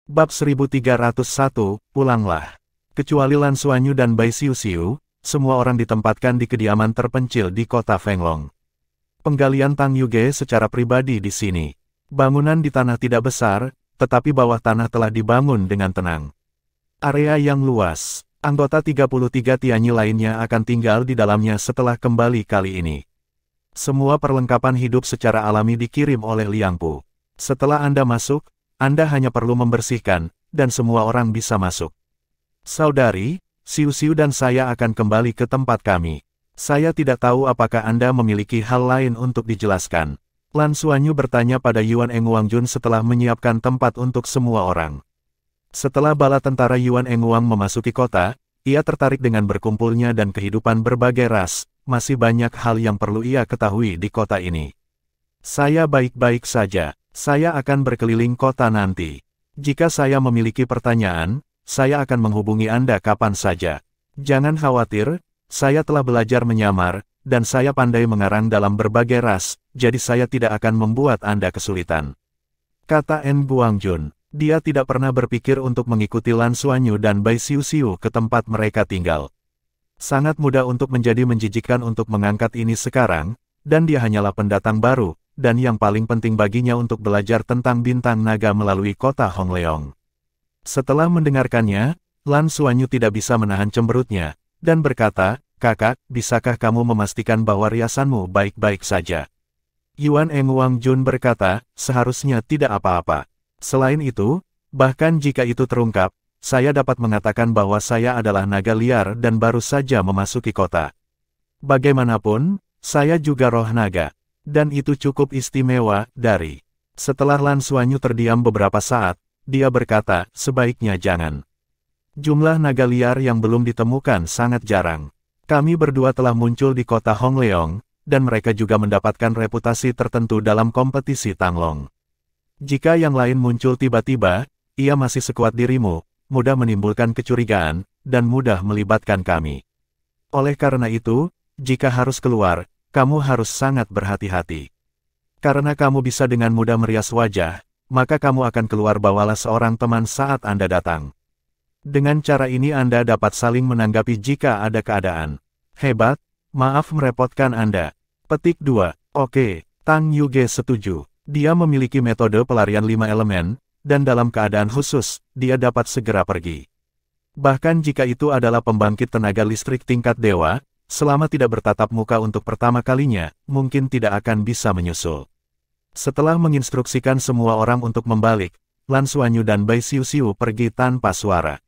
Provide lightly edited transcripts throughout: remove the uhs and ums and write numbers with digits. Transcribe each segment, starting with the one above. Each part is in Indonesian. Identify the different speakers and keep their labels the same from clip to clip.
Speaker 1: Bab 1301, pulanglah. Kecuali Lan Xuanyu dan Bai Xiuxiu, semua orang ditempatkan di kediaman terpencil di kota Fenglong. Penggalian Tang Yuge secara pribadi di sini. Bangunan di tanah tidak besar, tetapi bawah tanah telah dibangun dengan tenang. Area yang luas, anggota 33 Tianyi lainnya akan tinggal di dalamnya setelah kembali kali ini. Semua perlengkapan hidup secara alami dikirim oleh Liang Pu. Setelah Anda masuk, Anda hanya perlu membersihkan, dan semua orang bisa masuk. Saudari, Xiuxiu dan saya akan kembali ke tempat kami. Saya tidak tahu apakah Anda memiliki hal lain untuk dijelaskan. Lan Xuanyu bertanya pada Yuan Engwangjun setelah menyiapkan tempat untuk semua orang. Setelah bala tentara Yuan Engwang memasuki kota, ia tertarik dengan berkumpulnya dan kehidupan berbagai ras. Masih banyak hal yang perlu ia ketahui di kota ini. Saya baik-baik saja. Saya akan berkeliling kota nanti. Jika saya memiliki pertanyaan, saya akan menghubungi Anda kapan saja. Jangan khawatir, saya telah belajar menyamar, dan saya pandai mengarang dalam berbagai ras, jadi saya tidak akan membuat Anda kesulitan. Kata En Guangjun, dia tidak pernah berpikir untuk mengikuti Lan Xuanyu dan Bai Xiuxiu ke tempat mereka tinggal. Sangat mudah untuk menjadi menjijikkan untuk mengangkat ini sekarang, dan dia hanyalah pendatang baru, dan yang paling penting baginya untuk belajar tentang bintang naga melalui kota Hongleong. Setelah mendengarkannya, Lan Xuanyu tidak bisa menahan cemberutnya, dan berkata, "Kakak, bisakah kamu memastikan bahwa riasanmu baik-baik saja?" Yuan Engwangjun berkata, "Seharusnya tidak apa-apa. Selain itu, bahkan jika itu terungkap, saya dapat mengatakan bahwa saya adalah naga liar dan baru saja memasuki kota. Bagaimanapun, saya juga roh naga. Dan itu cukup istimewa, dari." Setelah Lan Xuanyu terdiam beberapa saat, dia berkata, "Sebaiknya jangan. Jumlah naga liar yang belum ditemukan sangat jarang. Kami berdua telah muncul di kota Hongleong, dan mereka juga mendapatkan reputasi tertentu dalam kompetisi Tanglong. Jika yang lain muncul tiba-tiba, ia masih sekuat dirimu, mudah menimbulkan kecurigaan, dan mudah melibatkan kami. Oleh karena itu, jika harus keluar, kamu harus sangat berhati-hati. Karena kamu bisa dengan mudah merias wajah, maka kamu akan keluar bawalah seorang teman saat Anda datang. Dengan cara ini Anda dapat saling menanggapi jika ada keadaan. Hebat, maaf merepotkan Anda." Petik 2. Oke, Tang Yuge setuju. Dia memiliki metode pelarian 5 elemen, dan dalam keadaan khusus, dia dapat segera pergi. Bahkan jika itu adalah pembangkit tenaga listrik tingkat dewa, selama tidak bertatap muka untuk pertama kalinya, mungkin tidak akan bisa menyusul. Setelah menginstruksikan semua orang untuk membalik, Lan Xuanyu dan Bai Xiuxiu pergi tanpa suara.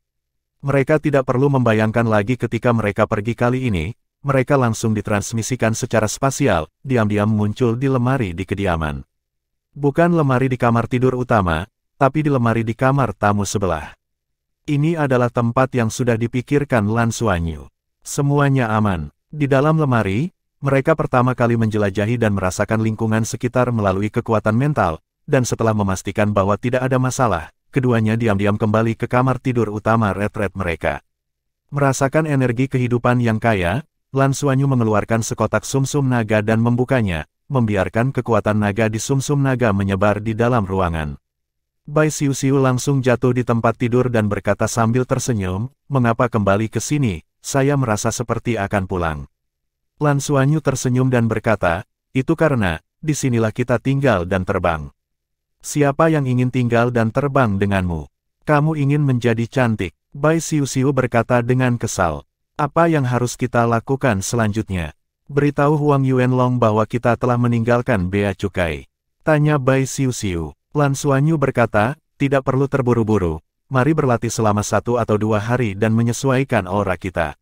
Speaker 1: Mereka tidak perlu membayangkan lagi ketika mereka pergi kali ini, mereka langsung ditransmisikan secara spasial, diam-diam muncul di lemari di kediaman. Bukan lemari di kamar tidur utama, tapi di lemari di kamar tamu sebelah. Ini adalah tempat yang sudah dipikirkan Lan Xuanyu. Semuanya aman. Di dalam lemari, mereka pertama kali menjelajahi dan merasakan lingkungan sekitar melalui kekuatan mental, dan setelah memastikan bahwa tidak ada masalah, keduanya diam-diam kembali ke kamar tidur utama retret mereka. Merasakan energi kehidupan yang kaya, Lan Xuanyu mengeluarkan sekotak sumsum naga dan membukanya, membiarkan kekuatan naga di sumsum naga menyebar di dalam ruangan. Bai Xiuxiu langsung jatuh di tempat tidur dan berkata sambil tersenyum, "Mengapa kembali ke sini? Saya merasa seperti akan pulang." Lan Xuanyu tersenyum dan berkata, "Itu karena, disinilah kita tinggal dan terbang. Siapa yang ingin tinggal dan terbang denganmu? Kamu ingin menjadi cantik." Bai Xiuxiu berkata dengan kesal, "Apa yang harus kita lakukan selanjutnya? Beritahu Huang Yuanlong bahwa kita telah meninggalkan bea cukai." Tanya Bai Xiuxiu. Lan Xuanyu berkata, "Tidak perlu terburu-buru. Mari berlatih selama 1 atau 2 hari dan menyesuaikan aura kita.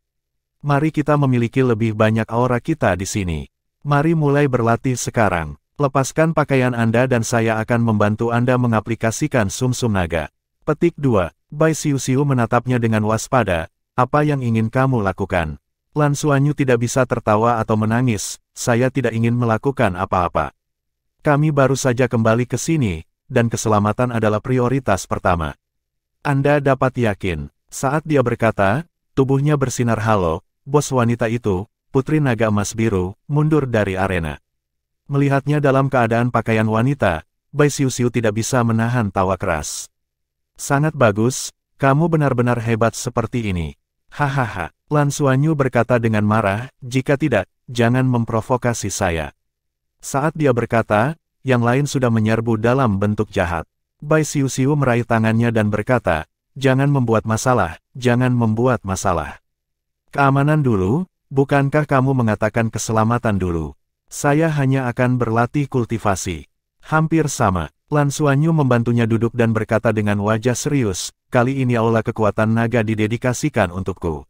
Speaker 1: Mari kita memiliki lebih banyak aura kita di sini. Mari mulai berlatih sekarang. Lepaskan pakaian Anda dan saya akan membantu Anda mengaplikasikan sumsum naga." Petik 2. Bai Xiuxiu menatapnya dengan waspada, "Apa yang ingin kamu lakukan?" Lan Xuanyu tidak bisa tertawa atau menangis, "Saya tidak ingin melakukan apa-apa. Kami baru saja kembali ke sini, dan keselamatan adalah prioritas pertama." Anda dapat yakin, saat dia berkata, tubuhnya bersinar halo, bos wanita itu, Putri Naga Emas Biru, mundur dari arena. Melihatnya dalam keadaan pakaian wanita, Bai Xiuxiu tidak bisa menahan tawa keras. Sangat bagus, kamu benar-benar hebat seperti ini. Hahaha, Lan Xuanyu berkata dengan marah, jika tidak, jangan memprovokasi saya. Saat dia berkata, yang lain sudah menyerbu dalam bentuk jahat. Bai Xiuxiu meraih tangannya dan berkata, jangan membuat masalah, jangan membuat masalah. Keamanan dulu, bukankah kamu mengatakan keselamatan dulu? Saya hanya akan berlatih kultivasi. Hampir sama, Lan Xuanyu membantunya duduk dan berkata dengan wajah serius, kali ini aula kekuatan naga didedikasikan untukku.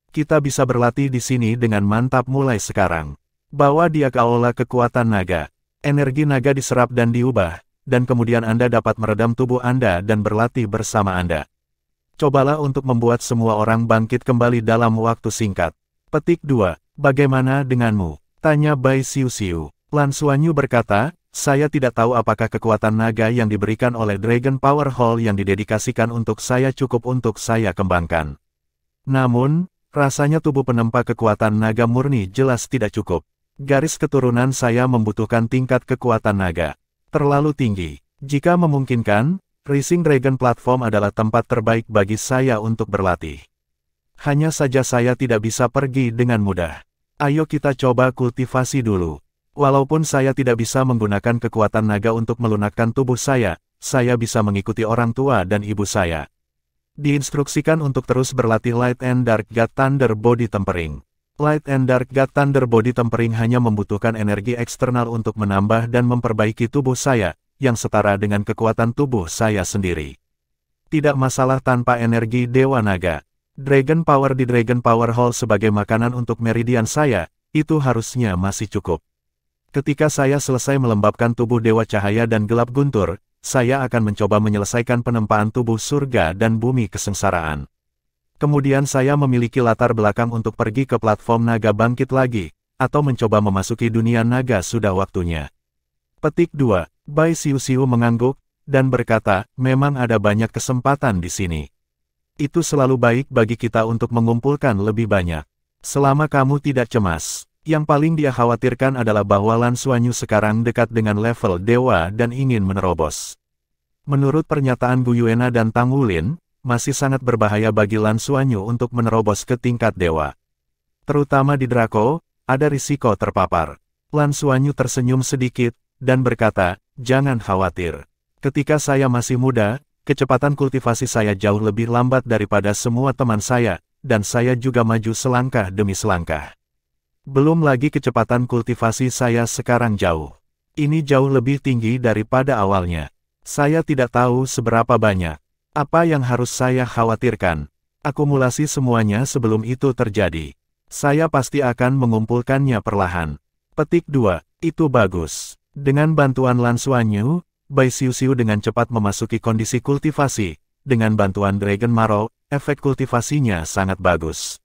Speaker 1: Kita bisa berlatih di sini dengan mantap mulai sekarang. Bawa dia ke aula kekuatan naga. Energi naga diserap dan diubah, dan kemudian Anda dapat meredam tubuh Anda dan berlatih bersama Anda. Cobalah untuk membuat semua orang bangkit kembali dalam waktu singkat. Petik 2. Bagaimana denganmu? Tanya Bai Xiuxiu. Lan Xuanyu berkata, saya tidak tahu apakah kekuatan naga yang diberikan oleh Dragon Power Hall yang didedikasikan untuk saya cukup untuk saya kembangkan. Namun, rasanya tubuh penempa kekuatan naga murni jelas tidak cukup. Garis keturunan saya membutuhkan tingkat kekuatan naga terlalu tinggi. Jika memungkinkan, Rising Dragon Platform adalah tempat terbaik bagi saya untuk berlatih. Hanya saja saya tidak bisa pergi dengan mudah. Ayo kita coba kultivasi dulu. Walaupun saya tidak bisa menggunakan kekuatan naga untuk melunakkan tubuh saya bisa mengikuti orang tua dan ibu saya. Diinstruksikan untuk terus berlatih Light and Dark God Thunder Body Tempering. Light and Dark God Thunder Body Tempering hanya membutuhkan energi eksternal untuk menambah dan memperbaiki tubuh saya, yang setara dengan kekuatan tubuh saya sendiri. Tidak masalah tanpa energi Dewa Naga. Dragon Power di Dragon Power Hall sebagai makanan untuk meridian saya, itu harusnya masih cukup. Ketika saya selesai melembabkan tubuh Dewa Cahaya dan Gelap Guntur, saya akan mencoba menyelesaikan penempaan tubuh surga dan bumi kesengsaraan. Kemudian saya memiliki latar belakang untuk pergi ke platform naga bangkit lagi, atau mencoba memasuki dunia naga sudah waktunya. Petik 2. Bai Xiuxiu mengangguk, dan berkata, memang ada banyak kesempatan di sini. Itu selalu baik bagi kita untuk mengumpulkan lebih banyak. Selama kamu tidak cemas. Yang paling dia khawatirkan adalah bahwa Lan Xuanyu sekarang dekat dengan level dewa dan ingin menerobos. Menurut pernyataan Gu Yuena dan Tang Wulin, masih sangat berbahaya bagi Lan Xuanyu untuk menerobos ke tingkat dewa. Terutama di Draco, ada risiko terpapar. Lan Xuanyu tersenyum sedikit, dan berkata, jangan khawatir. Ketika saya masih muda, kecepatan kultivasi saya jauh lebih lambat daripada semua teman saya, dan saya juga maju selangkah demi selangkah. Belum lagi kecepatan kultivasi saya sekarang jauh. Ini jauh lebih tinggi daripada awalnya. Saya tidak tahu seberapa banyak. Apa yang harus saya khawatirkan? Akumulasi semuanya sebelum itu terjadi. Saya pasti akan mengumpulkannya perlahan. Petik 2. Itu bagus. Dengan bantuan Lan Xuanyu, Bai Xiuxiu dengan cepat memasuki kondisi kultivasi. Dengan bantuan Dragon Marrow, efek kultivasinya sangat bagus.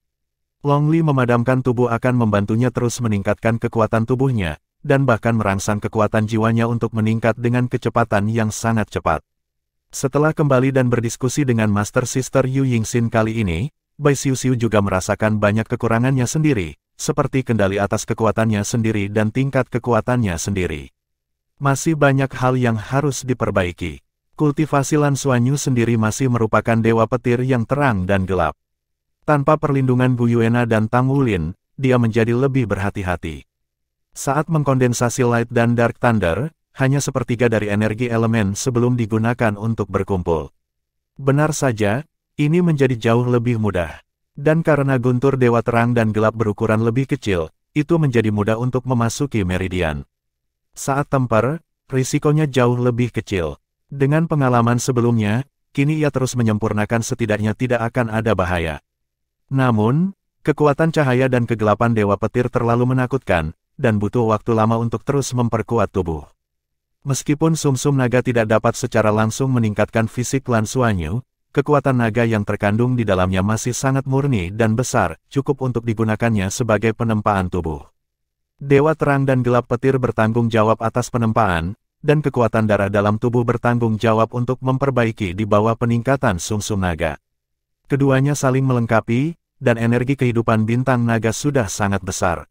Speaker 1: Long Li memadamkan tubuh akan membantunya terus meningkatkan kekuatan tubuhnya, dan bahkan merangsang kekuatan jiwanya untuk meningkat dengan kecepatan yang sangat cepat. Setelah kembali dan berdiskusi dengan Master Sister Yu Yingxin kali ini, Bai Xiuxiu juga merasakan banyak kekurangannya sendiri, seperti kendali atas kekuatannya sendiri dan tingkat kekuatannya sendiri. Masih banyak hal yang harus diperbaiki. Kultivasi Lan Xuanyu sendiri masih merupakan dewa petir yang terang dan gelap. Tanpa perlindungan Gu Yuena dan Tang Wulin, dia menjadi lebih berhati-hati. Saat mengkondensasi Light dan Dark Thunder, hanya sepertiga dari energi elemen sebelum digunakan untuk berkumpul. Benar saja, ini menjadi jauh lebih mudah. Dan karena guntur Dewa Terang dan Gelap berukuran lebih kecil, itu menjadi mudah untuk memasuki meridian. Saat temper, risikonya jauh lebih kecil. Dengan pengalaman sebelumnya, kini ia terus menyempurnakan setidaknya tidak akan ada bahaya. Namun, kekuatan cahaya dan kegelapan Dewa Petir terlalu menakutkan, dan butuh waktu lama untuk terus memperkuat tubuh. Meskipun sumsum naga tidak dapat secara langsung meningkatkan fisik Lan Xuanyu, kekuatan naga yang terkandung di dalamnya masih sangat murni dan besar, cukup untuk digunakannya sebagai penempaan tubuh. Dewa Terang dan Gelap Petir bertanggung jawab atas penempaan, dan kekuatan darah dalam tubuh bertanggung jawab untuk memperbaiki di bawah peningkatan sumsum naga. Keduanya saling melengkapi, dan energi kehidupan bintang naga sudah sangat besar.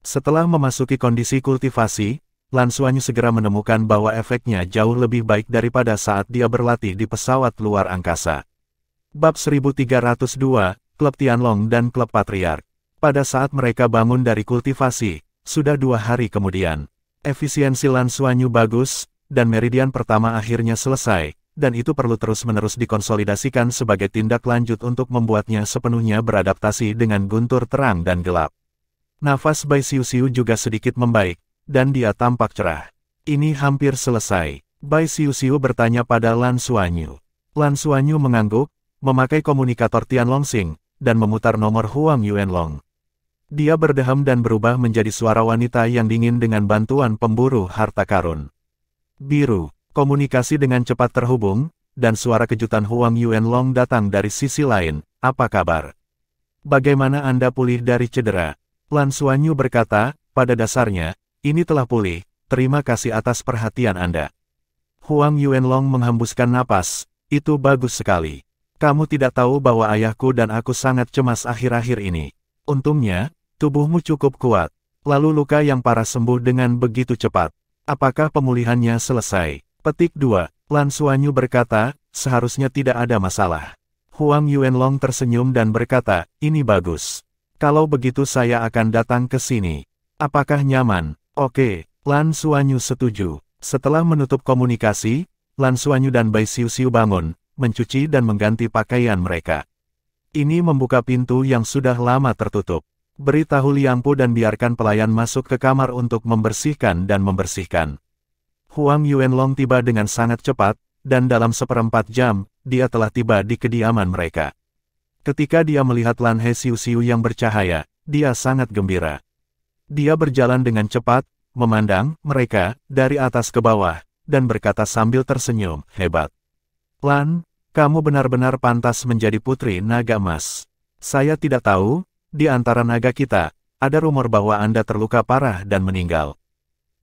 Speaker 1: Setelah memasuki kondisi kultivasi, Lan Xuanyu segera menemukan bahwa efeknya jauh lebih baik daripada saat dia berlatih di pesawat luar angkasa. Bab 1302, Klub Tianlong dan Klub Patriark. Pada saat mereka bangun dari kultivasi, sudah 2 hari kemudian. Efisiensi Lan Xuanyu bagus, dan meridian pertama akhirnya selesai, dan itu perlu terus-menerus dikonsolidasikan sebagai tindak lanjut untuk membuatnya sepenuhnya beradaptasi dengan guntur terang dan gelap. Nafas Bai Xiuxiu juga sedikit membaik, dan dia tampak cerah. Ini hampir selesai. Bai Xiuxiu bertanya pada Lan Xuanyu. Lan Xuanyu mengangguk, memakai komunikator Tianlongsing, dan memutar nomor Huang Yuanlong. Dia berdeham dan berubah menjadi suara wanita yang dingin dengan bantuan pemburu harta karun. Biru, komunikasi dengan cepat terhubung, dan suara kejutan Huang Yuanlong datang dari sisi lain. Apa kabar? Bagaimana Anda pulih dari cedera? Lan Xuanyu berkata, pada dasarnya, ini telah pulih, terima kasih atas perhatian Anda. Huang Yuanlong menghembuskan napas, itu bagus sekali. Kamu tidak tahu bahwa ayahku dan aku sangat cemas akhir-akhir ini. Untungnya, tubuhmu cukup kuat. Lalu luka yang parah sembuh dengan begitu cepat. Apakah pemulihannya selesai? Petik 2. Lan Xuanyu berkata, seharusnya tidak ada masalah. Huang Yuanlong tersenyum dan berkata, ini bagus. Kalau begitu saya akan datang ke sini. Apakah nyaman? Oke, Lan Xuanyu setuju. Setelah menutup komunikasi, Lan Xuanyu dan Bai Xiuxiu bangun, mencuci dan mengganti pakaian mereka. Ini membuka pintu yang sudah lama tertutup. Beritahu Liang Po dan biarkan pelayan masuk ke kamar untuk membersihkan dan membersihkan. Huang Yuanlong tiba dengan sangat cepat, dan dalam 1/4 jam, dia telah tiba di kediaman mereka. Ketika dia melihat Lan He Xiuxiu yang bercahaya, dia sangat gembira. Dia berjalan dengan cepat, memandang mereka dari atas ke bawah, dan berkata sambil tersenyum, hebat. Lan, kamu benar-benar pantas menjadi putri naga emas. Saya tidak tahu, di antara naga kita, ada rumor bahwa Anda terluka parah dan meninggal.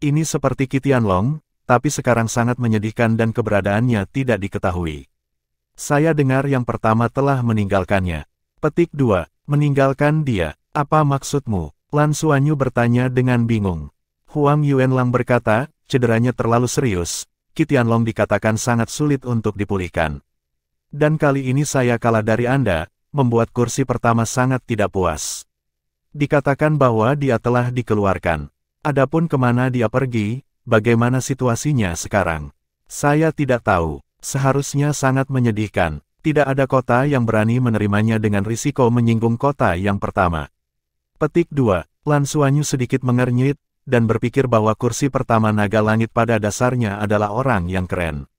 Speaker 1: Ini seperti Qi Tianlong, tapi sekarang sangat menyedihkan dan keberadaannya tidak diketahui. Saya dengar yang pertama telah meninggalkannya. Petik 2. Meninggalkan dia, apa maksudmu? Lan Xuanyu bertanya dengan bingung. Huang Yuanlong berkata, cederanya terlalu serius, Qi Tianlong dikatakan sangat sulit untuk dipulihkan. Dan kali ini saya kalah dari Anda, membuat kursi pertama sangat tidak puas. Dikatakan bahwa dia telah dikeluarkan. Adapun kemana dia pergi, bagaimana situasinya sekarang? Saya tidak tahu, seharusnya sangat menyedihkan. Tidak ada kota yang berani menerimanya dengan risiko menyinggung kota yang pertama. Petik 2. Lan Xuanyu sedikit mengernyit, dan berpikir bahwa kursi pertama naga langit pada dasarnya adalah orang yang keren.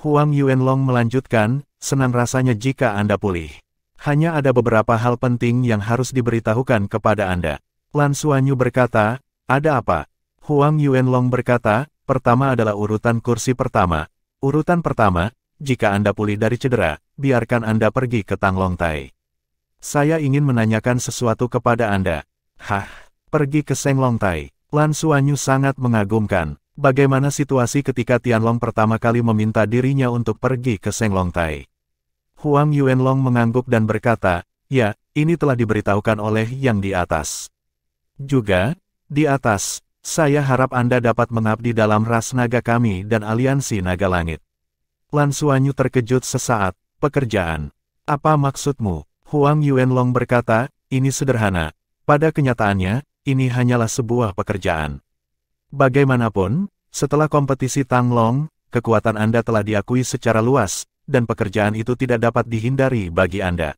Speaker 1: Huang Yuanlong melanjutkan, senang rasanya jika Anda pulih. Hanya ada beberapa hal penting yang harus diberitahukan kepada Anda. Lan Xuanyu berkata, ada apa? Huang Yuanlong berkata, pertama adalah urutan kursi pertama. Urutan pertama, jika Anda pulih dari cedera, biarkan Anda pergi ke Tanglongtai. Saya ingin menanyakan sesuatu kepada Anda. Hah, pergi ke Senglongtai. Lan Xuanyu sangat mengagumkan. Bagaimana situasi ketika Tianlong pertama kali meminta dirinya untuk pergi ke Senglongtai? Huang Yuanlong mengangguk dan berkata, ya, ini telah diberitahukan oleh yang di atas. Juga, di atas, saya harap Anda dapat mengabdi dalam ras naga kami dan aliansi naga langit. Lan Xuanyu terkejut sesaat, pekerjaan. Apa maksudmu? Huang Yuanlong berkata, ini sederhana. Pada kenyataannya, ini hanyalah sebuah pekerjaan. Bagaimanapun, setelah kompetisi Tanglong, kekuatan Anda telah diakui secara luas, dan pekerjaan itu tidak dapat dihindari bagi Anda.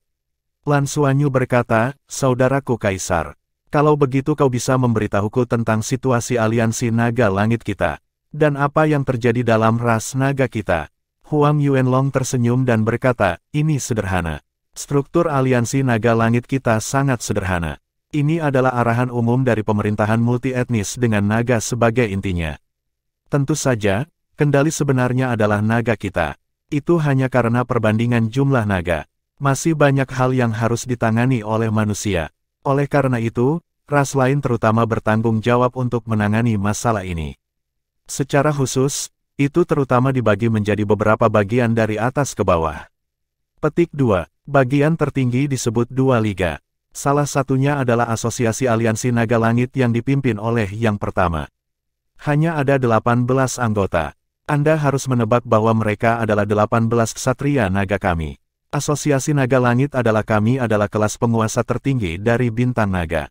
Speaker 1: Lan Xuanyu berkata, saudaraku Kaisar, kalau begitu kau bisa memberitahuku tentang situasi aliansi naga langit kita, dan apa yang terjadi dalam ras naga kita. Huang Yuanlong tersenyum dan berkata, ini sederhana. Struktur aliansi naga langit kita sangat sederhana. Ini adalah arahan umum dari pemerintahan multi-etnis dengan naga sebagai intinya. Tentu saja, kendali sebenarnya adalah naga kita. Itu hanya karena perbandingan jumlah naga. Masih banyak hal yang harus ditangani oleh manusia. Oleh karena itu, ras lain terutama bertanggung jawab untuk menangani masalah ini. Secara khusus, itu terutama dibagi menjadi beberapa bagian dari atas ke bawah. Petik 2. Bagian tertinggi disebut dua liga. Salah satunya adalah Asosiasi Aliansi Naga Langit yang dipimpin oleh yang pertama. Hanya ada 18 anggota. Anda harus menebak bahwa mereka adalah 18 ksatria naga kami. Asosiasi Naga Langit adalah kelas penguasa tertinggi dari bintang naga.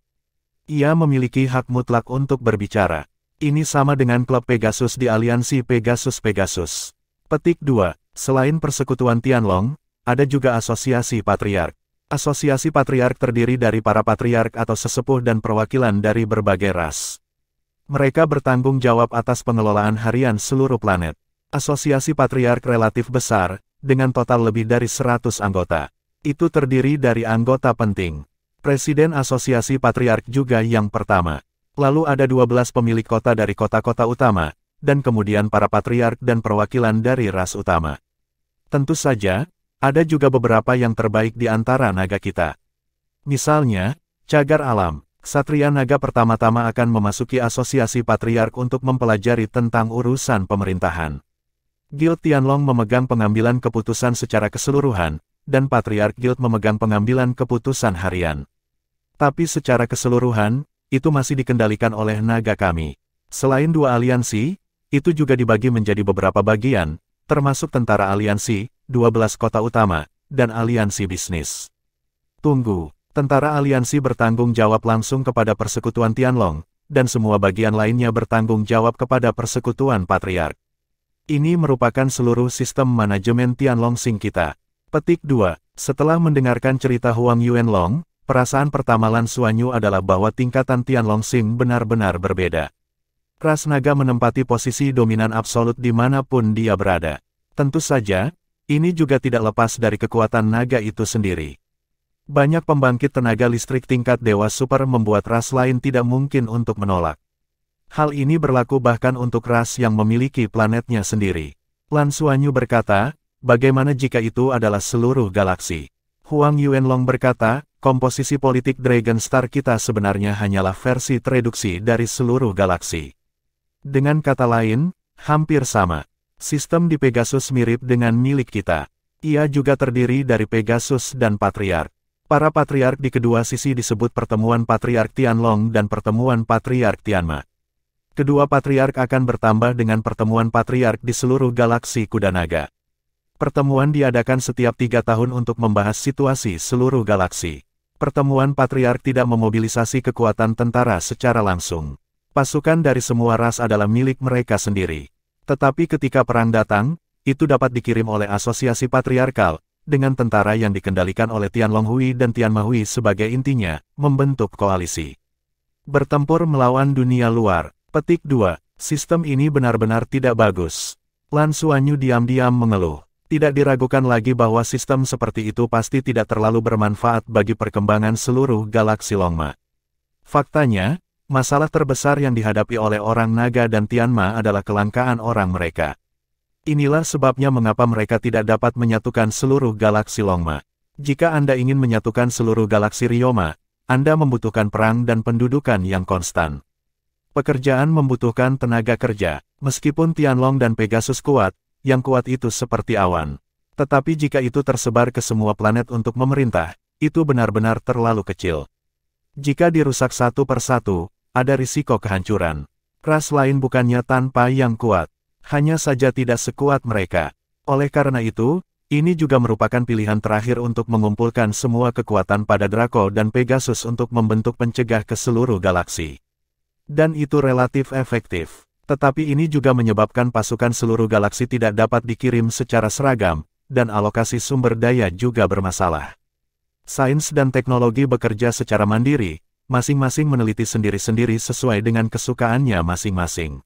Speaker 1: Ia memiliki hak mutlak untuk berbicara. Ini sama dengan klub Pegasus di aliansi Pegasus. Petik 2. Selain persekutuan Tianlong, ada juga asosiasi patriark. Asosiasi patriark terdiri dari para patriark atau sesepuh dan perwakilan dari berbagai ras. Mereka bertanggung jawab atas pengelolaan harian seluruh planet. Asosiasi patriark relatif besar, dengan total lebih dari 100 anggota. Itu terdiri dari anggota penting. Presiden Asosiasi Patriark juga yang pertama. Lalu ada 12 pemilik kota dari kota-kota utama, dan kemudian para patriark dan perwakilan dari ras utama. Tentu saja, ada juga beberapa yang terbaik di antara naga kita. Misalnya, Cagar Alam, ksatria naga pertama-tama akan memasuki Asosiasi Patriark untuk mempelajari tentang urusan pemerintahan. Guild Tianlong memegang pengambilan keputusan secara keseluruhan, dan Patriark Guild memegang pengambilan keputusan harian. Tapi secara keseluruhan, itu masih dikendalikan oleh naga kami. Selain dua aliansi, itu juga dibagi menjadi beberapa bagian, termasuk tentara aliansi, 12 kota utama, dan aliansi bisnis. Tunggu, tentara aliansi bertanggung jawab langsung kepada persekutuan Tianlong, dan semua bagian lainnya bertanggung jawab kepada persekutuan Patriark. Ini merupakan seluruh sistem manajemen Tianlong Xing kita. Petik 2. Setelah mendengarkan cerita Huang Yuanlong, perasaan pertama Lan Xuanyu adalah bahwa tingkatan Tianlong Xing benar-benar berbeda. Ras naga menempati posisi dominan absolut dimanapun dia berada. Tentu saja, ini juga tidak lepas dari kekuatan naga itu sendiri. Banyak pembangkit tenaga listrik tingkat dewa super membuat ras lain tidak mungkin untuk menolak. Hal ini berlaku bahkan untuk ras yang memiliki planetnya sendiri. Lan Xuanyu berkata, bagaimana jika itu adalah seluruh galaksi? Huang Yuanlong berkata, komposisi politik Dragon Star kita sebenarnya hanyalah versi tereduksi dari seluruh galaksi. Dengan kata lain, hampir sama. Sistem di Pegasus mirip dengan milik kita. Ia juga terdiri dari Pegasus dan Patriark. Para Patriark di kedua sisi disebut pertemuan Patriark Tianlong dan pertemuan Patriark Tianma. Kedua Patriark akan bertambah dengan pertemuan Patriark di seluruh galaksi Kuda Naga. Pertemuan diadakan setiap 3 tahun untuk membahas situasi seluruh galaksi. Pertemuan Patriark tidak memobilisasi kekuatan tentara secara langsung. Pasukan dari semua ras adalah milik mereka sendiri. Tetapi ketika perang datang, itu dapat dikirim oleh asosiasi patriarkal, dengan tentara yang dikendalikan oleh Tianlong Hui dan Tianma Hui sebagai intinya, membentuk koalisi. Bertempur melawan dunia luar. Petik 2. Sistem ini benar-benar tidak bagus. Lan Xuanyu diam-diam mengeluh. Tidak diragukan lagi bahwa sistem seperti itu pasti tidak terlalu bermanfaat bagi perkembangan seluruh galaksi Longma. Faktanya, masalah terbesar yang dihadapi oleh orang naga dan Tianma adalah kelangkaan orang mereka. Inilah sebabnya mengapa mereka tidak dapat menyatukan seluruh galaksi Longma. Jika Anda ingin menyatukan seluruh galaksi Ryoma, Anda membutuhkan perang dan pendudukan yang konstan. Pekerjaan membutuhkan tenaga kerja. Meskipun Tianlong dan Pegasus kuat, yang kuat itu seperti awan. Tetapi jika itu tersebar ke semua planet untuk memerintah, itu benar-benar terlalu kecil. Jika dirusak satu persatu, ada risiko kehancuran. Ras lain bukannya tanpa yang kuat, hanya saja tidak sekuat mereka. Oleh karena itu, ini juga merupakan pilihan terakhir untuk mengumpulkan semua kekuatan pada Draco dan Pegasus untuk membentuk pencegah ke seluruh galaksi. Dan itu relatif efektif. Tetapi ini juga menyebabkan pasukan seluruh galaksi tidak dapat dikirim secara seragam, dan alokasi sumber daya juga bermasalah. Sains dan teknologi bekerja secara mandiri, masing-masing meneliti sendiri-sendiri sesuai dengan kesukaannya masing-masing.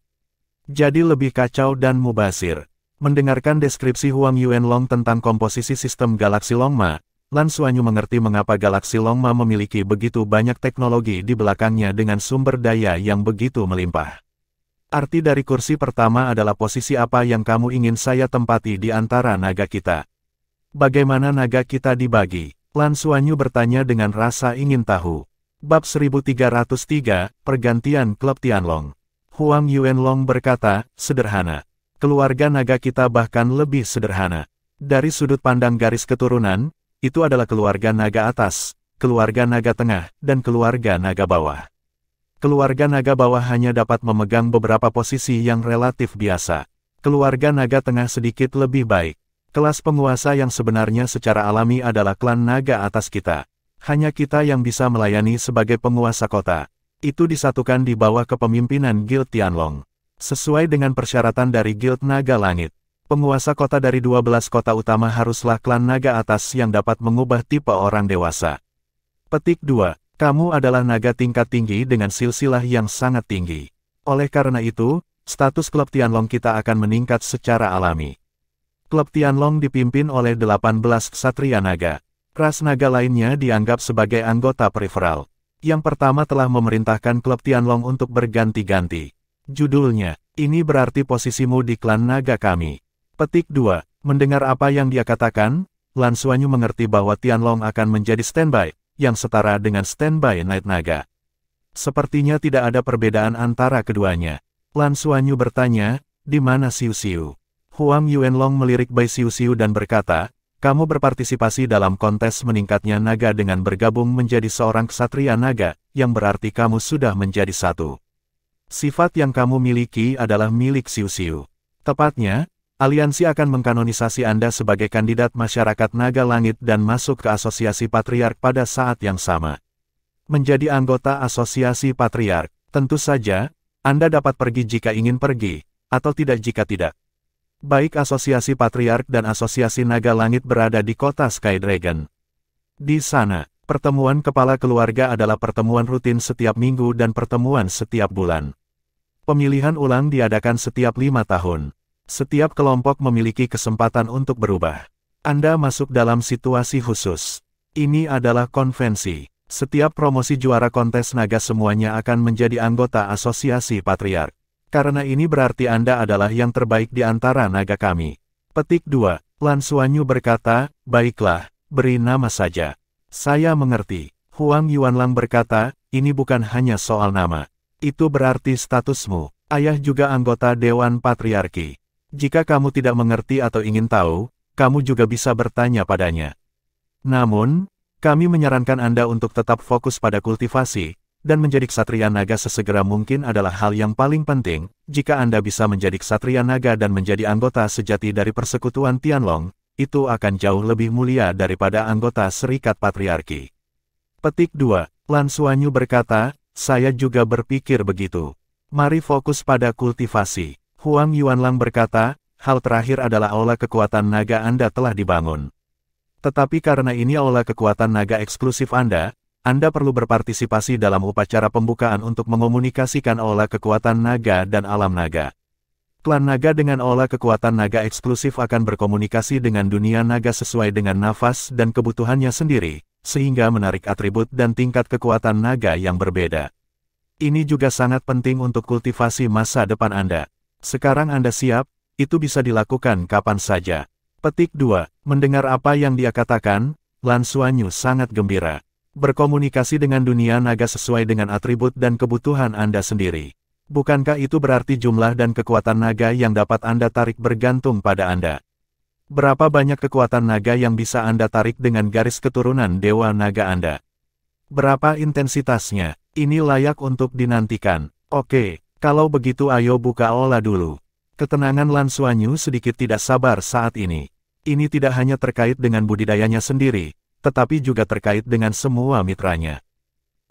Speaker 1: Jadi lebih kacau dan mubazir. Mendengarkan deskripsi Huang Yuanlong tentang komposisi sistem galaksi Longma, Lan Xuanyu mengerti mengapa galaksi Longma memiliki begitu banyak teknologi di belakangnya dengan sumber daya yang begitu melimpah. Arti dari kursi pertama adalah posisi apa yang kamu ingin saya tempati di antara naga kita. Bagaimana naga kita dibagi? Lan Xuanyu bertanya dengan rasa ingin tahu. Bab 1303, Pergantian Klub Tianlong. Huang Yuanlong berkata, sederhana. Keluarga naga kita bahkan lebih sederhana. Dari sudut pandang garis keturunan, itu adalah keluarga naga atas, keluarga naga tengah, dan keluarga naga bawah. Keluarga naga bawah hanya dapat memegang beberapa posisi yang relatif biasa. Keluarga naga tengah sedikit lebih baik. Kelas penguasa yang sebenarnya secara alami adalah klan naga atas kita. Hanya kita yang bisa melayani sebagai penguasa kota. Itu disatukan di bawah kepemimpinan Guild Tianlong. Sesuai dengan persyaratan dari Guild Naga Langit. Penguasa kota dari 12 kota utama haruslah klan naga atas yang dapat mengubah tipe orang dewasa. Petik 2. Kamu adalah naga tingkat tinggi dengan silsilah yang sangat tinggi. Oleh karena itu, status klub Tianlong kita akan meningkat secara alami. Klub Tianlong dipimpin oleh 18 ksatria naga. Ras naga lainnya dianggap sebagai anggota periferal. Yang pertama telah memerintahkan klub Tianlong untuk berganti-ganti. Judulnya, ini berarti posisimu di klan naga kami. Petik 2. Mendengar apa yang dia katakan, Lan Xuanyu mengerti bahwa Tianlong akan menjadi standby, yang setara dengan standby Night Naga. Sepertinya tidak ada perbedaan antara keduanya. Lan Xuanyu bertanya, di mana Xiu Xiu? Huang Yuanlong melirik Bai Xiu Xiu dan berkata, kamu berpartisipasi dalam kontes meningkatnya naga dengan bergabung menjadi seorang ksatria naga, yang berarti kamu sudah menjadi satu. Sifat yang kamu miliki adalah milik Xiu Xiu. Tepatnya, aliansi akan mengkanonisasi Anda sebagai kandidat masyarakat naga langit dan masuk ke asosiasi patriark pada saat yang sama. Menjadi anggota asosiasi patriark, tentu saja, Anda dapat pergi jika ingin pergi, atau tidak jika tidak. Baik asosiasi patriark dan asosiasi naga langit berada di kota Sky Dragon. Di sana, pertemuan kepala keluarga adalah pertemuan rutin setiap minggu dan pertemuan setiap bulan. Pemilihan ulang diadakan setiap 5 tahun. Setiap kelompok memiliki kesempatan untuk berubah. Anda masuk dalam situasi khusus. Ini adalah konvensi. Setiap promosi juara kontes naga semuanya akan menjadi anggota asosiasi patriark. Karena ini berarti Anda adalah yang terbaik di antara naga kami. Petik 2. Lan Xuanyu berkata, baiklah, beri nama saja. Saya mengerti. Huang Yuanlang berkata, ini bukan hanya soal nama. Itu berarti statusmu. Ayah juga anggota Dewan Patriarki. Jika kamu tidak mengerti atau ingin tahu, kamu juga bisa bertanya padanya. Namun, kami menyarankan Anda untuk tetap fokus pada kultivasi, dan menjadi ksatria naga sesegera mungkin adalah hal yang paling penting. Jika Anda bisa menjadi ksatria naga dan menjadi anggota sejati dari persekutuan Tianlong, itu akan jauh lebih mulia daripada anggota Serikat Patriarki. Petik 2. Lan Xuanyu berkata, saya juga berpikir begitu. Mari fokus pada kultivasi. Huang Yuanlang berkata, hal terakhir adalah aula kekuatan naga Anda telah dibangun. Tetapi karena ini aula kekuatan naga eksklusif Anda perlu berpartisipasi dalam upacara pembukaan untuk mengomunikasikan aula kekuatan naga dan alam naga. Klan naga dengan aula kekuatan naga eksklusif akan berkomunikasi dengan dunia naga sesuai dengan nafas dan kebutuhannya sendiri, sehingga menarik atribut dan tingkat kekuatan naga yang berbeda. Ini juga sangat penting untuk kultivasi masa depan Anda. Sekarang Anda siap, itu bisa dilakukan kapan saja. Petik 2. Mendengar apa yang dia katakan, Lan Xuanyu sangat gembira. Berkomunikasi dengan dunia naga sesuai dengan atribut dan kebutuhan Anda sendiri. Bukankah itu berarti jumlah dan kekuatan naga yang dapat Anda tarik bergantung pada Anda? Berapa banyak kekuatan naga yang bisa Anda tarik dengan garis keturunan Dewa Naga Anda? Berapa intensitasnya? Ini layak untuk dinantikan. Oke. Kalau begitu ayo buka aula dulu. Ketenangan Lan Xuanyu sedikit tidak sabar saat ini. Ini tidak hanya terkait dengan budidayanya sendiri, tetapi juga terkait dengan semua mitranya.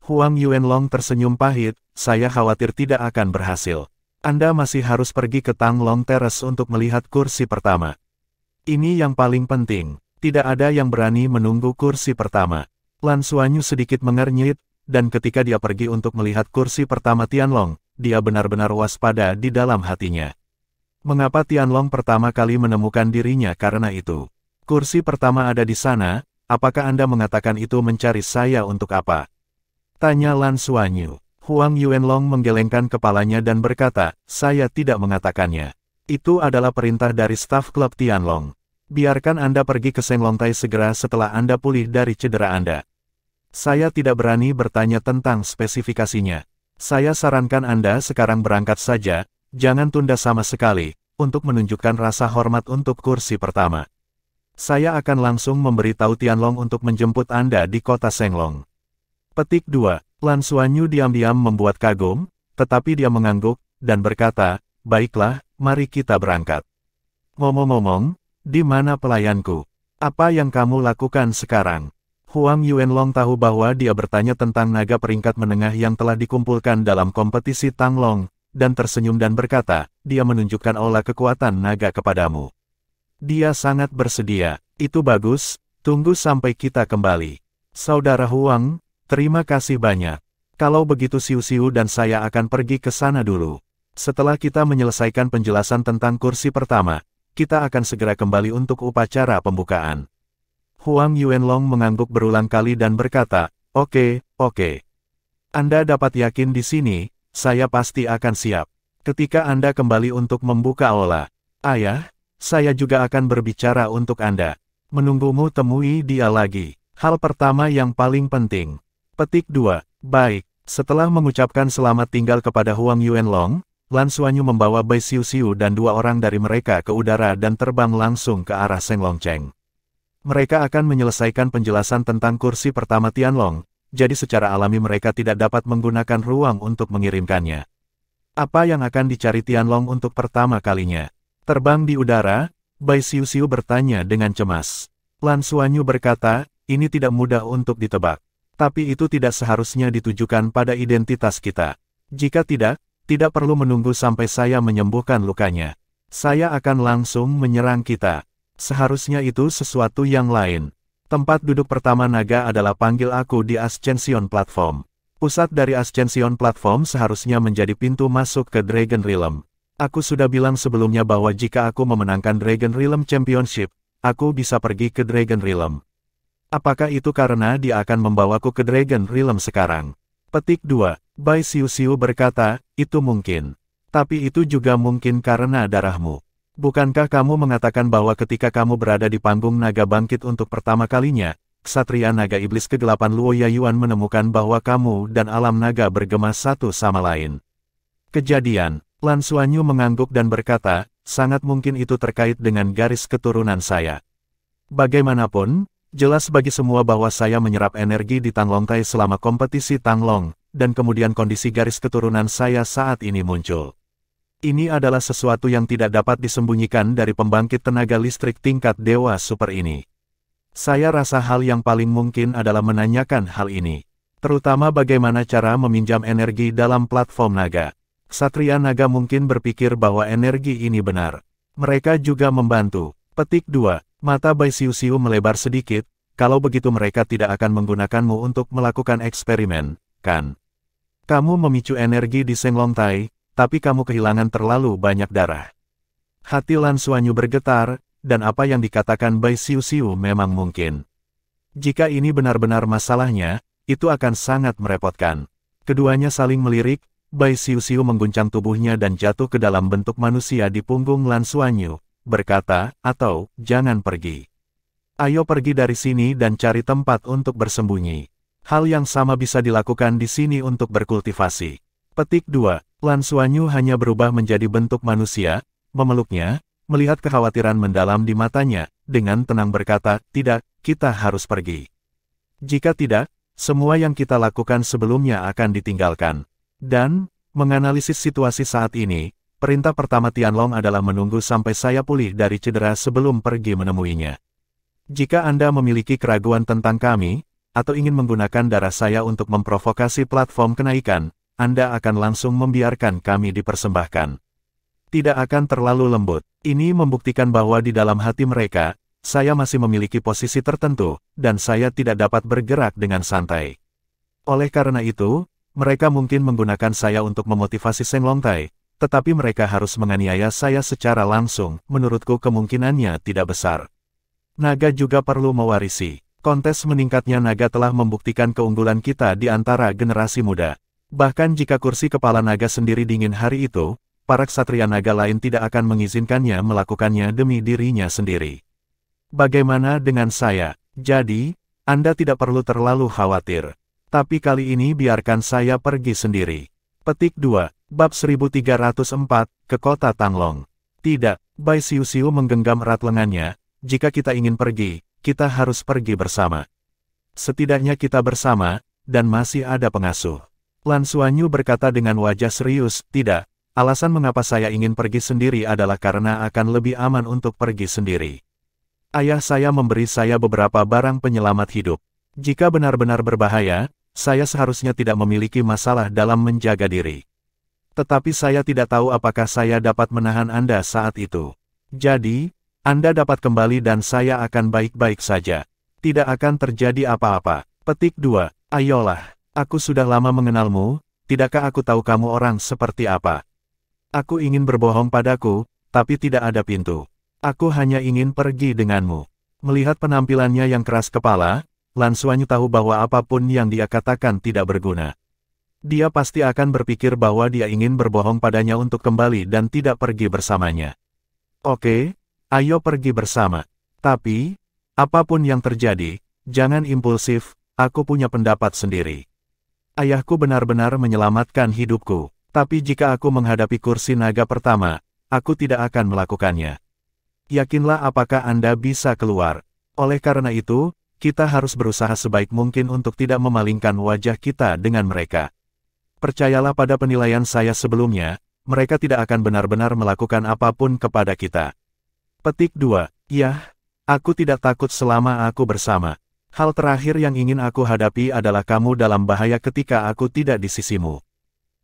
Speaker 1: Huang Yuanlong tersenyum pahit, saya khawatir tidak akan berhasil. Anda masih harus pergi ke Tang Long Terrace untuk melihat kursi pertama. Ini yang paling penting, tidak ada yang berani menunggu kursi pertama. Lan Xuanyu sedikit mengernyit, dan ketika dia pergi untuk melihat kursi pertama Tianlong, dia benar-benar waspada di dalam hatinya. Mengapa Tianlong pertama kali menemukan dirinya karena itu? Kursi pertama ada di sana, apakah Anda mengatakan itu mencari saya untuk apa? Tanya Lan Xuanyu. Huang Yuanlong menggelengkan kepalanya dan berkata, saya tidak mengatakannya. Itu adalah perintah dari staf klub Tianlong. Biarkan Anda pergi ke Shenglongtai segera setelah Anda pulih dari cedera Anda. Saya tidak berani bertanya tentang spesifikasinya. Saya sarankan Anda sekarang berangkat saja, jangan tunda sama sekali, untuk menunjukkan rasa hormat untuk kursi pertama. Saya akan langsung memberitahu Tianlong untuk menjemput Anda di kota Shenglong. Petik 2. Lan Xuanyu diam-diam membuat kagum, tetapi dia mengangguk, dan berkata, baiklah, mari kita berangkat. Ngomong-ngomong, di mana pelayanku? Apa yang kamu lakukan sekarang? Huang Yuanlong tahu bahwa dia bertanya tentang naga peringkat menengah yang telah dikumpulkan dalam kompetisi Tanglong, dan tersenyum dan berkata, dia menunjukkan aula kekuatan naga kepadamu. Dia sangat bersedia. Itu bagus, tunggu sampai kita kembali. Saudara Huang, terima kasih banyak. Kalau begitu Siu-Siu dan saya akan pergi ke sana dulu. Setelah kita menyelesaikan penjelasan tentang kursi pertama, kita akan segera kembali untuk upacara pembukaan. Huang Yuanlong mengangguk berulang kali dan berkata, oke. Anda dapat yakin di sini, saya pasti akan siap. Ketika Anda kembali untuk membuka aula. Ayah, saya juga akan berbicara untuk Anda. Menunggumu temui dia lagi. Hal pertama yang paling penting. Petik 2. Baik, setelah mengucapkan selamat tinggal kepada Huang Yuanlong, Lan Xuanyu membawa Bai Siu-Siu dan 2 orang dari mereka ke udara dan terbang langsung ke arah Seng Longcheng. Mereka akan menyelesaikan penjelasan tentang kursi pertama Tianlong, jadi secara alami mereka tidak dapat menggunakan ruang untuk mengirimkannya. Apa yang akan dicari Tianlong untuk pertama kalinya? Terbang di udara, Bai Siu-Siu bertanya dengan cemas. Lan Xuanyu berkata, ini tidak mudah untuk ditebak. Tapi itu tidak seharusnya ditujukan pada identitas kita. Jika tidak perlu menunggu sampai saya menyembuhkan lukanya. Saya akan langsung menyerang kita. Seharusnya itu sesuatu yang lain. Tempat duduk pertama naga adalah panggil aku di Ascension Platform. Pusat dari Ascension Platform seharusnya menjadi pintu masuk ke Dragon Realm. Aku sudah bilang sebelumnya bahwa jika aku memenangkan Dragon Realm Championship, aku bisa pergi ke Dragon Realm. Apakah itu karena dia akan membawaku ke Dragon Realm sekarang? Petik 2. Bai Siu-Siu berkata, itu mungkin. Tapi itu juga mungkin karena darahmu. Bukankah kamu mengatakan bahwa ketika kamu berada di panggung naga bangkit untuk pertama kalinya, Ksatria Naga Iblis Kegelapan Luo Yayuan menemukan bahwa kamu dan alam naga bergema satu sama lain? Kejadian. Lan Xuanyu mengangguk dan berkata, sangat mungkin itu terkait dengan garis keturunan saya. Bagaimanapun, jelas bagi semua bahwa saya menyerap energi di Tanglong Tai selama kompetisi Tanglong, dan kemudian kondisi garis keturunan saya saat ini muncul. Ini adalah sesuatu yang tidak dapat disembunyikan dari pembangkit tenaga listrik tingkat dewa super ini. Saya rasa hal yang paling mungkin adalah menanyakan hal ini. Terutama bagaimana cara meminjam energi dalam platform naga. Ksatria naga mungkin berpikir bahwa energi ini benar. Mereka juga membantu. Petik 2. Mata Bai Siu-Siu melebar sedikit, kalau begitu mereka tidak akan menggunakanmu untuk melakukan eksperimen, kan? Kamu memicu energi di Seng Long Tai, tapi kamu kehilangan terlalu banyak darah. Hati Lan Xuanyu bergetar, dan apa yang dikatakan Bai Siu-Siu memang mungkin. Jika ini benar-benar masalahnya, itu akan sangat merepotkan. Keduanya saling melirik, Bai Siu-Siu mengguncang tubuhnya dan jatuh ke dalam bentuk manusia di punggung Lan Xuanyu, berkata, atau, jangan pergi. Ayo pergi dari sini dan cari tempat untuk bersembunyi. Hal yang sama bisa dilakukan di sini untuk berkultivasi. Petik 2. Lan Xuanyu hanya berubah menjadi bentuk manusia, memeluknya, melihat kekhawatiran mendalam di matanya, dengan tenang berkata, tidak, kita harus pergi. Jika tidak, semua yang kita lakukan sebelumnya akan ditinggalkan. Dan, menganalisis situasi saat ini, perintah pertama Tianlong adalah menunggu sampai saya pulih dari cedera sebelum pergi menemuinya. Jika Anda memiliki keraguan tentang kami, atau ingin menggunakan darah saya untuk memprovokasi platform kenaikan, Anda akan langsung membiarkan kami dipersembahkan. Tidak akan terlalu lembut. Ini membuktikan bahwa di dalam hati mereka, saya masih memiliki posisi tertentu, dan saya tidak dapat bergerak dengan santai. Oleh karena itu, mereka mungkin menggunakan saya untuk memotivasi Seng Long Tai, tetapi mereka harus menganiaya saya secara langsung, menurutku kemungkinannya tidak besar. Naga juga perlu mewarisi. Kontes meningkatnya naga telah membuktikan keunggulan kita di antara generasi muda. Bahkan jika kursi kepala naga sendiri dingin hari itu, para ksatria naga lain tidak akan mengizinkannya melakukannya demi dirinya sendiri. Bagaimana dengan saya? Jadi, Anda tidak perlu terlalu khawatir. Tapi kali ini biarkan saya pergi sendiri. Petik 2. Bab 1304, ke kota Tanglong. Tidak, Bai Siu-Siu menggenggam erat lengannya, jika kita ingin pergi, kita harus pergi bersama. Setidaknya kita bersama, dan masih ada pengasuh. Lan Xuanyu berkata dengan wajah serius, tidak, alasan mengapa saya ingin pergi sendiri adalah karena akan lebih aman untuk pergi sendiri. Ayah saya memberi saya beberapa barang penyelamat hidup. Jika benar-benar berbahaya, saya seharusnya tidak memiliki masalah dalam menjaga diri. Tetapi saya tidak tahu apakah saya dapat menahan Anda saat itu. Jadi, Anda dapat kembali dan saya akan baik-baik saja. Tidak akan terjadi apa-apa. Petik 2. Ayolah. Aku sudah lama mengenalmu, tidakkah aku tahu kamu orang seperti apa? Aku ingin berbohong padaku, tapi tidak ada pintu. Aku hanya ingin pergi denganmu. Melihat penampilannya yang keras kepala, Lan Xuanyu tahu bahwa apapun yang dia katakan tidak berguna. Dia pasti akan berpikir bahwa dia ingin berbohong padanya untuk kembali dan tidak pergi bersamanya. Oke, ayo pergi bersama. Tapi, apapun yang terjadi, jangan impulsif, aku punya pendapat sendiri. Ayahku benar-benar menyelamatkan hidupku, tapi jika aku menghadapi kursi naga pertama, aku tidak akan melakukannya. Yakinlah apakah Anda bisa keluar. Oleh karena itu, kita harus berusaha sebaik mungkin untuk tidak memalingkan wajah kita dengan mereka. Percayalah pada penilaian saya sebelumnya, mereka tidak akan benar-benar melakukan apapun kepada kita. Petik 2. Yah, aku tidak takut selama aku bersama. Hal terakhir yang ingin aku hadapi adalah kamu dalam bahaya ketika aku tidak di sisimu.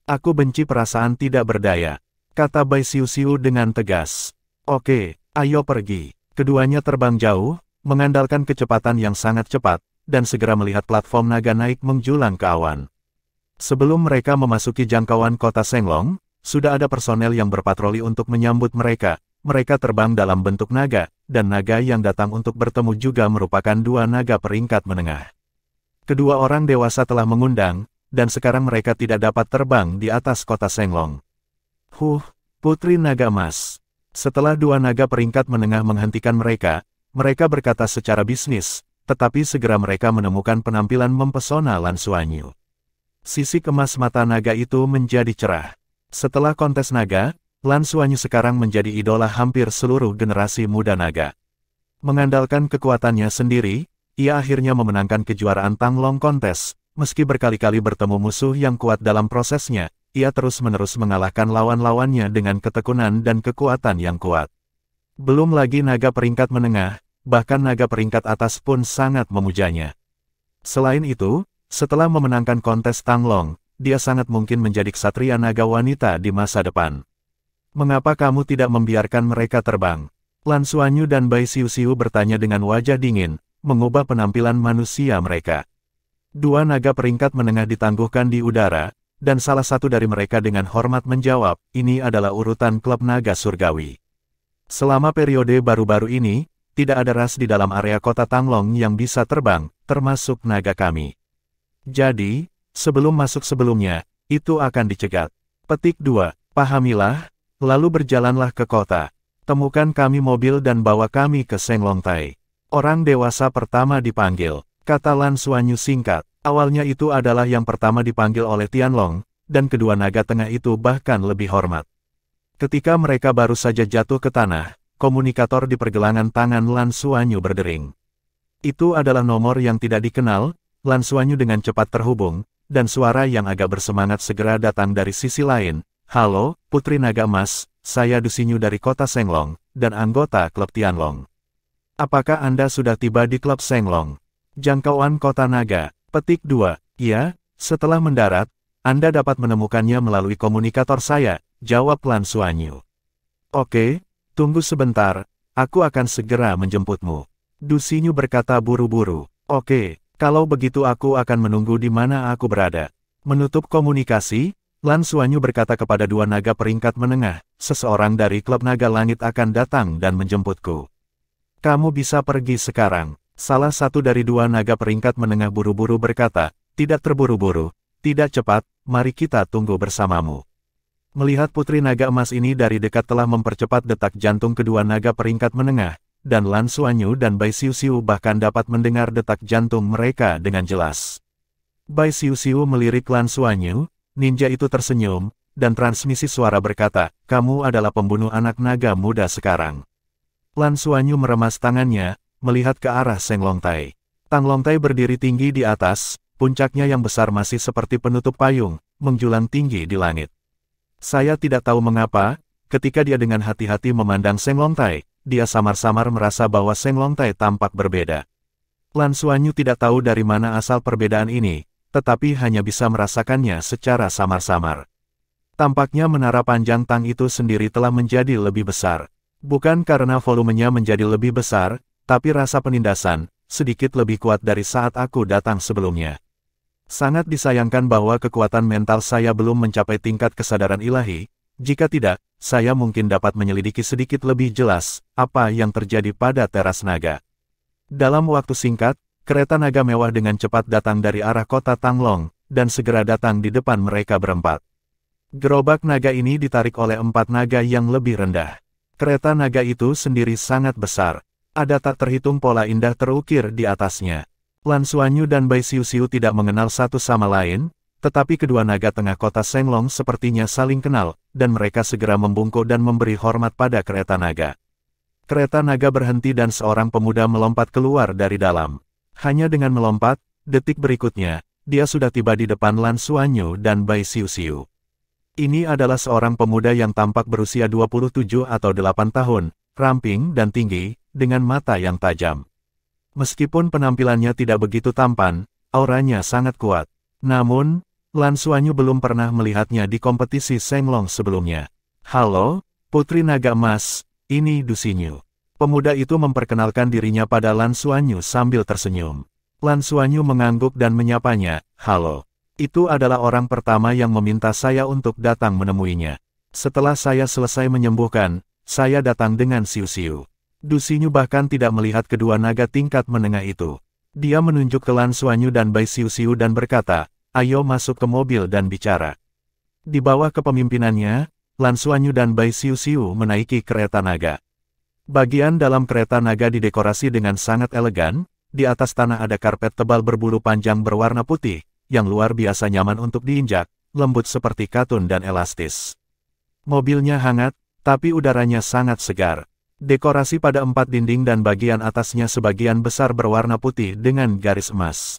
Speaker 1: Aku benci perasaan tidak berdaya, kata Bai Xiuxiu dengan tegas. Oke, ayo pergi. Keduanya terbang jauh, mengandalkan kecepatan yang sangat cepat, dan segera melihat platform naga naik menjulang ke awan. Sebelum mereka memasuki jangkauan kota Shenglong, sudah ada personel yang berpatroli untuk menyambut mereka. Mereka terbang dalam bentuk naga, dan naga yang datang untuk bertemu juga merupakan dua naga peringkat menengah. Kedua orang dewasa telah mengundang, dan sekarang mereka tidak dapat terbang di atas kota Shenglong. Putri Naga Emas. Setelah dua naga peringkat menengah menghentikan mereka, mereka berkata secara bisnis, tetapi segera mereka menemukan penampilan mempesona Lan Xuanyu. Sisik emas mata naga itu menjadi cerah. Setelah kontes naga, Lan Xuanyu sekarang menjadi idola hampir seluruh generasi muda naga. Mengandalkan kekuatannya sendiri, ia akhirnya memenangkan kejuaraan Tanglong Kontes. Meski berkali-kali bertemu musuh yang kuat dalam prosesnya, ia terus-menerus mengalahkan lawan-lawannya dengan ketekunan dan kekuatan yang kuat. Belum lagi naga peringkat menengah, bahkan naga peringkat atas pun sangat memujanya. Selain itu, setelah memenangkan kontes Tanglong, dia sangat mungkin menjadi ksatria naga wanita di masa depan. Mengapa kamu tidak membiarkan mereka terbang? Lan Xuanyu dan Bai Xiuxiu bertanya dengan wajah dingin, mengubah penampilan manusia mereka. Dua naga peringkat menengah ditangguhkan di udara, dan salah satu dari mereka dengan hormat menjawab, ini adalah urutan klub naga surgawi. Selama periode baru-baru ini, tidak ada ras di dalam area kota Tanglong yang bisa terbang, termasuk naga kami. Jadi, sebelum masuk sebelumnya, itu akan dicegat. Petik 2. Pahamilah. Lalu berjalanlah ke kota. Temukan kami mobil dan bawa kami ke Shenglongtai. Orang dewasa pertama dipanggil, kata Lan Xuanyu singkat. Awalnya itu adalah yang pertama dipanggil oleh Tianlong, dan kedua naga tengah itu bahkan lebih hormat. Ketika mereka baru saja jatuh ke tanah, komunikator di pergelangan tangan Lan Xuanyu berdering. Itu adalah nomor yang tidak dikenal. Lan Xuanyu dengan cepat terhubung, dan suara yang agak bersemangat segera datang dari sisi lain. Halo, Putri Naga Emas, saya Dusinyu dari kota Shenglong, dan anggota klub Tianlong. Apakah Anda sudah tiba di klub Shenglong? Jangkauan kota naga. Petik 2. Iya, setelah mendarat, Anda dapat menemukannya melalui komunikator saya, jawab Lan Xuanyu. Oke, tunggu sebentar, aku akan segera menjemputmu. Dusinyu berkata buru-buru. Oke, kalau begitu aku akan menunggu di mana aku berada. Menutup komunikasi, Lan Xuanyu berkata kepada dua naga peringkat menengah, seseorang dari klub naga langit akan datang dan menjemputku. Kamu bisa pergi sekarang. Salah satu dari dua naga peringkat menengah buru-buru berkata, tidak terburu-buru, tidak cepat, mari kita tunggu bersamamu. Melihat Putri Naga Emas ini dari dekat telah mempercepat detak jantung kedua naga peringkat menengah, dan Lan Xuanyu dan Bai Xiuxiu bahkan dapat mendengar detak jantung mereka dengan jelas. Bai Xiuxiu melirik Lan Xuanyu. Ninja itu tersenyum, dan transmisi suara berkata, kamu adalah pembunuh anak naga muda sekarang. Lan Xuanyu meremas tangannya, melihat ke arah Shenglongtai. Tanglongtai berdiri tinggi di atas, puncaknya yang besar masih seperti penutup payung, menjulang tinggi di langit. Saya tidak tahu mengapa, ketika dia dengan hati-hati memandang Seng Longtai, dia samar-samar merasa bahwa Seng Longtai tampak berbeda. Lan Xuanyu tidak tahu dari mana asal perbedaan ini, tetapi hanya bisa merasakannya secara samar-samar. Tampaknya menara panjang Tang itu sendiri telah menjadi lebih besar. Bukan karena volumenya menjadi lebih besar, tapi rasa penindasan, sedikit lebih kuat dari saat aku datang sebelumnya. Sangat disayangkan bahwa kekuatan mental saya belum mencapai tingkat kesadaran ilahi, jika tidak, saya mungkin dapat menyelidiki sedikit lebih jelas, apa yang terjadi pada teras naga. Dalam waktu singkat, kereta naga mewah dengan cepat datang dari arah kota Tanglong, dan segera datang di depan mereka berempat. Gerobak naga ini ditarik oleh 4 naga yang lebih rendah. Kereta naga itu sendiri sangat besar. Ada tak terhitung pola indah terukir di atasnya. Lan Xuanyu dan Bai Xiuxiu tidak mengenal satu sama lain, tetapi kedua naga tengah kota Senglong sepertinya saling kenal, dan mereka segera membungkuk dan memberi hormat pada kereta naga. Kereta naga berhenti dan seorang pemuda melompat keluar dari dalam. Hanya dengan melompat, detik berikutnya, dia sudah tiba di depan Lan Xuanyu dan Bai Xiuxiu. Ini adalah seorang pemuda yang tampak berusia 27 atau 8 tahun, ramping dan tinggi, dengan mata yang tajam. Meskipun penampilannya tidak begitu tampan, auranya sangat kuat. Namun, Lan Xuanyu belum pernah melihatnya di kompetisi Senglong sebelumnya. "Halo, Putri Naga Emas, ini Du Xinyu." Pemuda itu memperkenalkan dirinya pada Lan Xuanyu sambil tersenyum. Lan Xuanyu mengangguk dan menyapanya, "Halo. Itu adalah orang pertama yang meminta saya untuk datang menemuinya. Setelah saya selesai menyembuhkan, saya datang dengan Xiuxiu." Du Xinyu bahkan tidak melihat kedua naga tingkat menengah itu. Dia menunjuk ke Lan Xuanyu dan Bai Xiuxiu dan berkata, "Ayo masuk ke mobil dan bicara." Di bawah kepemimpinannya, Lan Xuanyu dan Bai Xiuxiu menaiki kereta naga. Bagian dalam kereta naga didekorasi dengan sangat elegan, di atas tanah ada karpet tebal berbulu panjang berwarna putih, yang luar biasa nyaman untuk diinjak, lembut seperti katun dan elastis. Mobilnya hangat, tapi udaranya sangat segar. Dekorasi pada 4 dinding dan bagian atasnya sebagian besar berwarna putih dengan garis emas.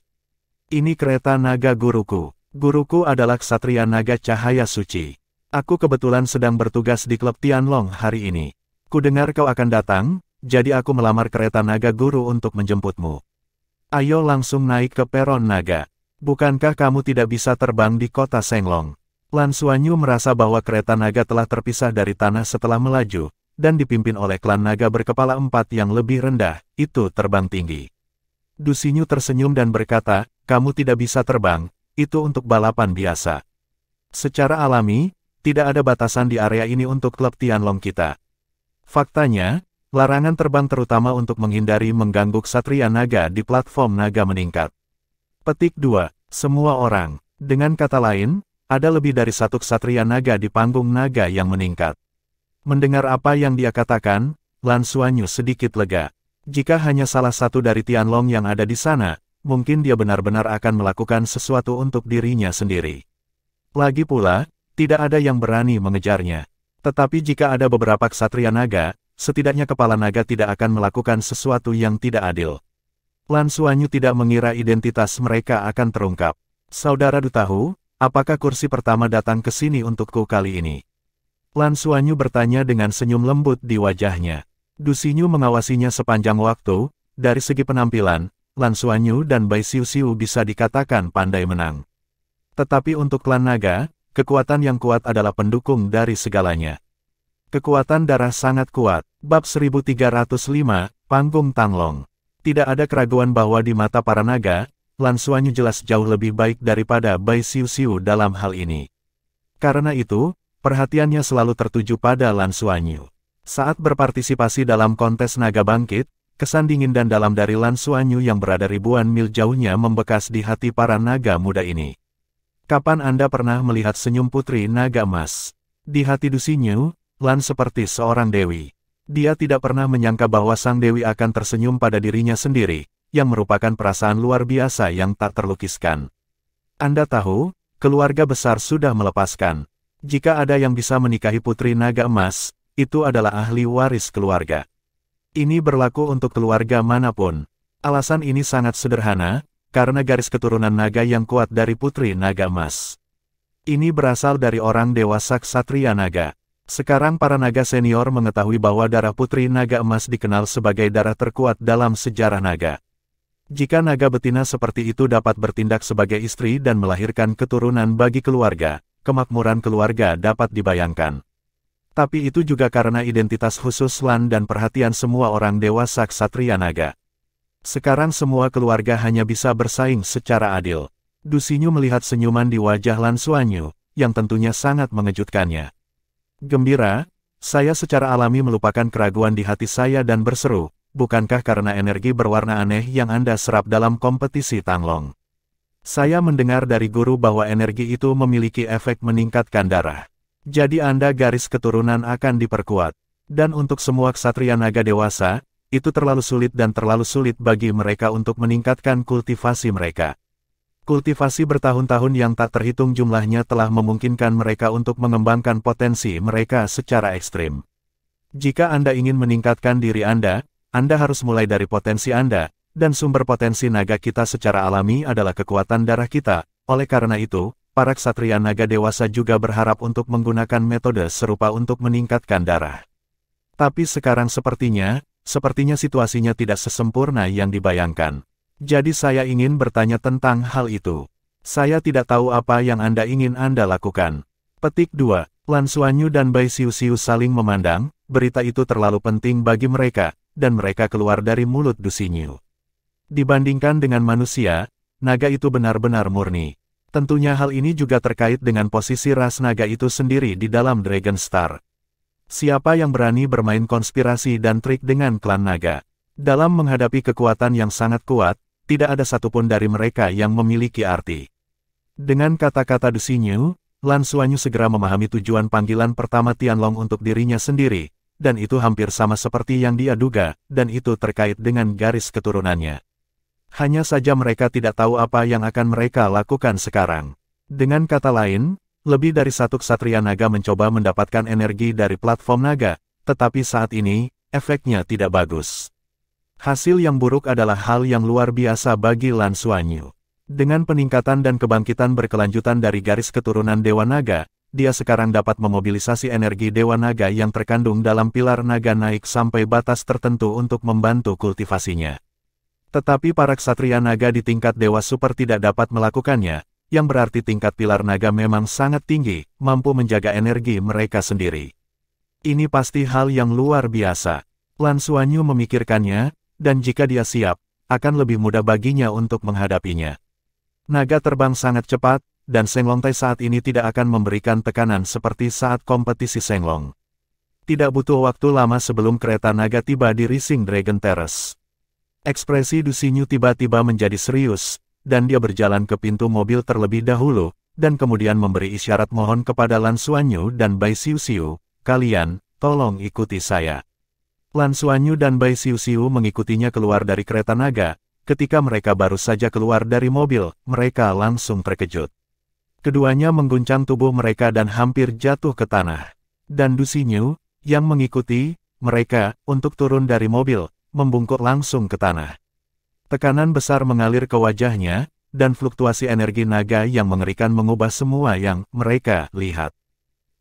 Speaker 1: "Ini kereta naga guruku. Guruku adalah ksatria naga cahaya suci. Aku kebetulan sedang bertugas di klub Tianlong hari ini. Kudengar kau akan datang, jadi aku melamar kereta naga guru untuk menjemputmu. Ayo langsung naik ke peron naga. Bukankah kamu tidak bisa terbang di kota Senglong?" Lan Xuanyu merasa bahwa kereta naga telah terpisah dari tanah setelah melaju, dan dipimpin oleh klan naga berkepala 4 yang lebih rendah, itu terbang tinggi. Du Xinyu tersenyum dan berkata, "Kamu tidak bisa terbang, itu untuk balapan biasa. Secara alami, tidak ada batasan di area ini untuk klub Tianlong kita. Faktanya, larangan terbang terutama untuk menghindari mengganggu ksatria naga di platform naga meningkat." Petik 2. Semua orang. Dengan kata lain, ada lebih dari satu ksatria naga di panggung naga yang meningkat. Mendengar apa yang dia katakan, Lan Xuanyu sedikit lega. Jika hanya salah satu dari Tianlong yang ada di sana, mungkin dia benar-benar akan melakukan sesuatu untuk dirinya sendiri. Lagi pula, tidak ada yang berani mengejarnya. Tetapi jika ada beberapa ksatria naga, setidaknya kepala naga tidak akan melakukan sesuatu yang tidak adil. Lan Xuanyu tidak mengira identitas mereka akan terungkap. "Saudara Du tahu, apakah kursi pertama datang ke sini untukku kali ini?" Lan Xuanyu bertanya dengan senyum lembut di wajahnya. Du Xinyu mengawasinya sepanjang waktu, dari segi penampilan, Lan Xuanyu dan Bai Xiuxiu bisa dikatakan pandai menang. Tetapi untuk klan naga, kekuatan yang kuat adalah pendukung dari segalanya. Kekuatan darah sangat kuat. Bab 1305, Panggung Tanglong. Tidak ada keraguan bahwa di mata para naga, Lan Xuanyu jelas jauh lebih baik daripada Bai Xiuxiu dalam hal ini. Karena itu, perhatiannya selalu tertuju pada Lan Xuanyu. Saat berpartisipasi dalam kontes naga bangkit, kesan dingin dan dalam dari Lan Xuanyu yang berada ribuan mil jauhnya membekas di hati para naga muda ini. Kapan Anda pernah melihat senyum putri naga emas? Di hati Du Xinyu, Lan seperti seorang dewi. Dia tidak pernah menyangka bahwa sang dewi akan tersenyum pada dirinya sendiri, yang merupakan perasaan luar biasa yang tak terlukiskan. Anda tahu, keluarga besar sudah melepaskan. Jika ada yang bisa menikahi putri naga emas, itu adalah ahli waris keluarga. Ini berlaku untuk keluarga manapun. Alasan ini sangat sederhana, karena garis keturunan naga yang kuat dari Putri Naga Emas. Ini berasal dari orang dewasa Ksatria Naga. Sekarang para naga senior mengetahui bahwa darah Putri Naga Emas dikenal sebagai darah terkuat dalam sejarah naga. Jika naga betina seperti itu dapat bertindak sebagai istri dan melahirkan keturunan bagi keluarga, kemakmuran keluarga dapat dibayangkan. Tapi itu juga karena identitas khusus Lan dan perhatian semua orang dewasa Ksatria Naga. Sekarang semua keluarga hanya bisa bersaing secara adil. Dusinyu melihat senyuman di wajah Lan Xuanyu, yang tentunya sangat mengejutkannya. Gembira, saya secara alami melupakan keraguan di hati saya dan berseru, bukankah karena energi berwarna aneh yang Anda serap dalam kompetisi Tanglong? Saya mendengar dari guru bahwa energi itu memiliki efek meningkatkan darah. Jadi Anda garis keturunan akan diperkuat. Dan untuk semua ksatria naga dewasa, itu terlalu sulit dan terlalu sulit bagi mereka untuk meningkatkan kultivasi mereka. Kultivasi bertahun-tahun yang tak terhitung jumlahnya telah memungkinkan mereka untuk mengembangkan potensi mereka secara ekstrim. Jika Anda ingin meningkatkan diri Anda harus mulai dari potensi Anda, dan sumber potensi naga kita secara alami adalah kekuatan darah kita. Oleh karena itu, para ksatria naga dewasa juga berharap untuk menggunakan metode serupa untuk meningkatkan darah. Tapi sekarang sepertinya situasinya tidak sesempurna yang dibayangkan. Jadi saya ingin bertanya tentang hal itu. Saya tidak tahu apa yang Anda ingin Anda lakukan. Petik 2. Lan Xuanyu dan Bai Xiuxiu saling memandang, berita itu terlalu penting bagi mereka, dan mereka keluar dari mulut Dusinyu. Dibandingkan dengan manusia, naga itu benar-benar murni. Tentunya hal ini juga terkait dengan posisi ras naga itu sendiri di dalam Dragon Star. Siapa yang berani bermain konspirasi dan trik dengan klan naga? Dalam menghadapi kekuatan yang sangat kuat, tidak ada satupun dari mereka yang memiliki arti. Dengan kata-kata Dusinyu, Lan Xuanyu segera memahami tujuan panggilan pertama Tianlong untuk dirinya sendiri, dan itu hampir sama seperti yang dia duga, dan itu terkait dengan garis keturunannya. Hanya saja mereka tidak tahu apa yang akan mereka lakukan sekarang. Dengan kata lain, lebih dari satu ksatria naga mencoba mendapatkan energi dari platform naga, tetapi saat ini, efeknya tidak bagus. Hasil yang buruk adalah hal yang luar biasa bagi Lan Xuanyu. Dengan peningkatan dan kebangkitan berkelanjutan dari garis keturunan Dewa Naga, dia sekarang dapat memobilisasi energi Dewa Naga yang terkandung dalam pilar naga naik sampai batas tertentu untuk membantu kultivasinya. Tetapi para ksatria naga di tingkat Dewa Super tidak dapat melakukannya, yang berarti tingkat pilar naga memang sangat tinggi, mampu menjaga energi mereka sendiri. Ini pasti hal yang luar biasa. Lan Xuanyu memikirkannya, dan jika dia siap, akan lebih mudah baginya untuk menghadapinya. Naga terbang sangat cepat, dan Shenglong Tai saat ini tidak akan memberikan tekanan seperti saat kompetisi Shenglong. Tidak butuh waktu lama sebelum kereta naga tiba di Rising Dragon Terrace. Ekspresi Dusinyu tiba-tiba menjadi serius, dan dia berjalan ke pintu mobil terlebih dahulu, dan kemudian memberi isyarat mohon kepada Lan Xuanyu dan Bai Xiuxiu, "Kalian, tolong ikuti saya." Lan Xuanyu dan Bai Xiuxiu mengikutinya keluar dari kereta naga. Ketika mereka baru saja keluar dari mobil, mereka langsung terkejut. Keduanya mengguncang tubuh mereka dan hampir jatuh ke tanah. Dan Dusinyu, yang mengikuti mereka untuk turun dari mobil, membungkuk langsung ke tanah. Tekanan besar mengalir ke wajahnya, dan fluktuasi energi naga yang mengerikan mengubah semua yang mereka lihat.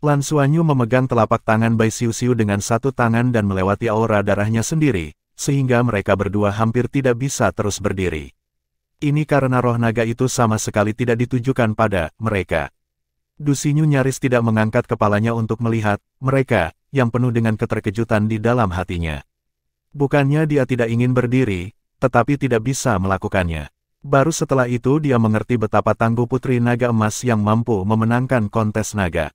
Speaker 1: Lan Xuanyu memegang telapak tangan Bai Xiuxiu dengan satu tangan dan melewati aura darahnya sendiri, sehingga mereka berdua hampir tidak bisa terus berdiri. Ini karena roh naga itu sama sekali tidak ditujukan pada mereka. Dusinyu nyaris tidak mengangkat kepalanya untuk melihat mereka, yang penuh dengan keterkejutan di dalam hatinya. Bukannya dia tidak ingin berdiri, tetapi tidak bisa melakukannya. Baru setelah itu dia mengerti betapa tangguh Putri Naga Emas yang mampu memenangkan kontes naga.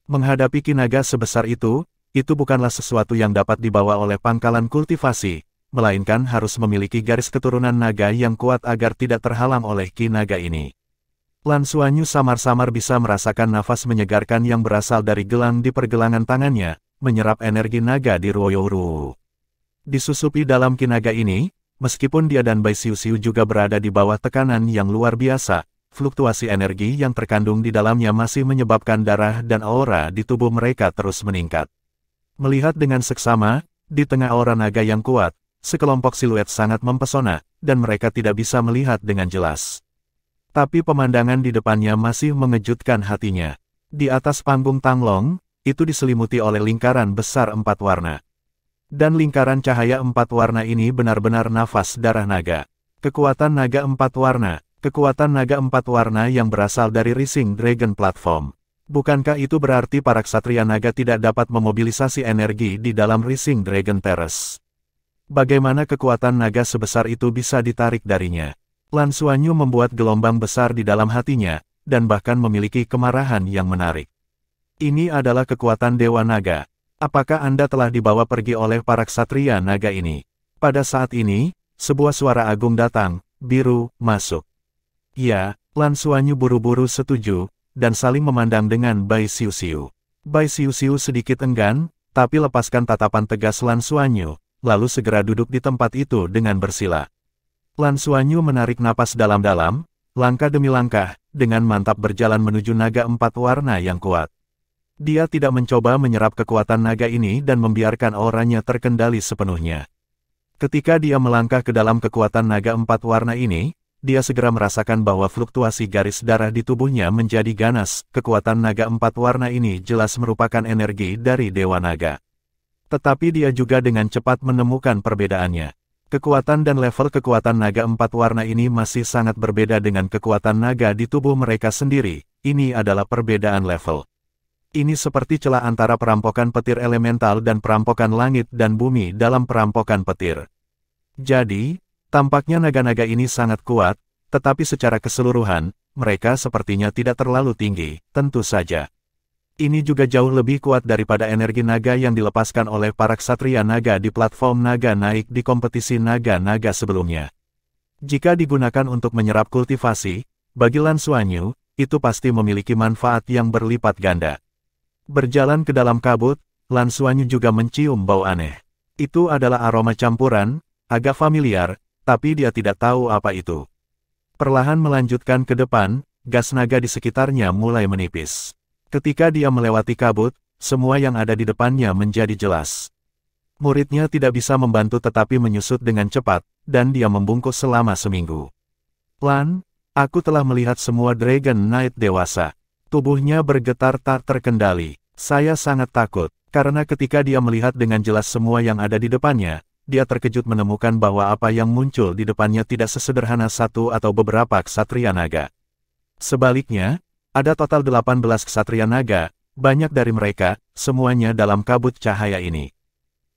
Speaker 1: Menghadapi ki naga sebesar itu bukanlah sesuatu yang dapat dibawa oleh pangkalan kultivasi, melainkan harus memiliki garis keturunan naga yang kuat agar tidak terhalang oleh ki naga ini. Lan Xuanyu samar-samar bisa merasakan nafas menyegarkan yang berasal dari gelang di pergelangan tangannya, menyerap energi naga di Ruoyouru. Disusupi dalam ki naga ini, meskipun dia dan Bai Xiuxiu juga berada di bawah tekanan yang luar biasa, fluktuasi energi yang terkandung di dalamnya masih menyebabkan darah dan aura di tubuh mereka terus meningkat. Melihat dengan seksama, di tengah aura naga yang kuat, sekelompok siluet sangat mempesona, dan mereka tidak bisa melihat dengan jelas. Tapi pemandangan di depannya masih mengejutkan hatinya. Di atas panggung Tanglong, itu diselimuti oleh lingkaran besar 4 warna. Dan lingkaran cahaya 4 warna ini benar-benar nafas darah naga. Kekuatan naga 4 warna. Kekuatan naga 4 warna yang berasal dari Rising Dragon Platform. Bukankah itu berarti para ksatria naga tidak dapat memobilisasi energi di dalam Rising Dragon Terrace? Bagaimana kekuatan naga sebesar itu bisa ditarik darinya? Lan Xuanyu membuat gelombang besar di dalam hatinya, dan bahkan memiliki kemarahan yang menarik. Ini adalah kekuatan Dewa Naga. Apakah Anda telah dibawa pergi oleh para ksatria naga ini? Pada saat ini, sebuah suara agung datang, biru, masuk. Ya, Lan Xuanyu buru-buru setuju, dan saling memandang dengan Bai Xiuxiu. Bai Xiuxiu sedikit enggan, tapi lepaskan tatapan tegas Lan Xuanyu, lalu segera duduk di tempat itu dengan bersila. Lan Xuanyu menarik napas dalam-dalam, langkah demi langkah, dengan mantap berjalan menuju naga 4 warna yang kuat. Dia tidak mencoba menyerap kekuatan naga ini dan membiarkan auranya terkendali sepenuhnya. Ketika dia melangkah ke dalam kekuatan naga 4 warna ini, dia segera merasakan bahwa fluktuasi garis darah di tubuhnya menjadi ganas. Kekuatan naga 4 warna ini jelas merupakan energi dari Dewa Naga. Tetapi dia juga dengan cepat menemukan perbedaannya. Kekuatan dan level kekuatan naga 4 warna ini masih sangat berbeda dengan kekuatan naga di tubuh mereka sendiri. Ini adalah perbedaan level. Ini seperti celah antara perampokan petir elemental dan perampokan langit dan bumi dalam perampokan petir. Jadi, tampaknya naga-naga ini sangat kuat, tetapi secara keseluruhan, mereka sepertinya tidak terlalu tinggi, tentu saja. Ini juga jauh lebih kuat daripada energi naga yang dilepaskan oleh para ksatria naga di platform naga naik di kompetisi naga-naga sebelumnya. Jika digunakan untuk menyerap kultivasi, bagi Lan Xuanyu, itu pasti memiliki manfaat yang berlipat ganda. Berjalan ke dalam kabut, Lan Xuanyu juga mencium bau aneh. Itu adalah aroma campuran, agak familiar, tapi dia tidak tahu apa itu. Perlahan melanjutkan ke depan, gas naga di sekitarnya mulai menipis. Ketika dia melewati kabut, semua yang ada di depannya menjadi jelas. Muridnya tidak bisa membantu tetapi menyusut dengan cepat, dan dia membungkuk selama seminggu. Lan, aku telah melihat semua Dragon Knight dewasa. Tubuhnya bergetar tak terkendali. Saya sangat takut, karena ketika dia melihat dengan jelas semua yang ada di depannya, dia terkejut menemukan bahwa apa yang muncul di depannya tidak sesederhana satu atau beberapa ksatria naga. Sebaliknya, ada total 18 ksatria naga, banyak dari mereka, semuanya dalam kabut cahaya ini.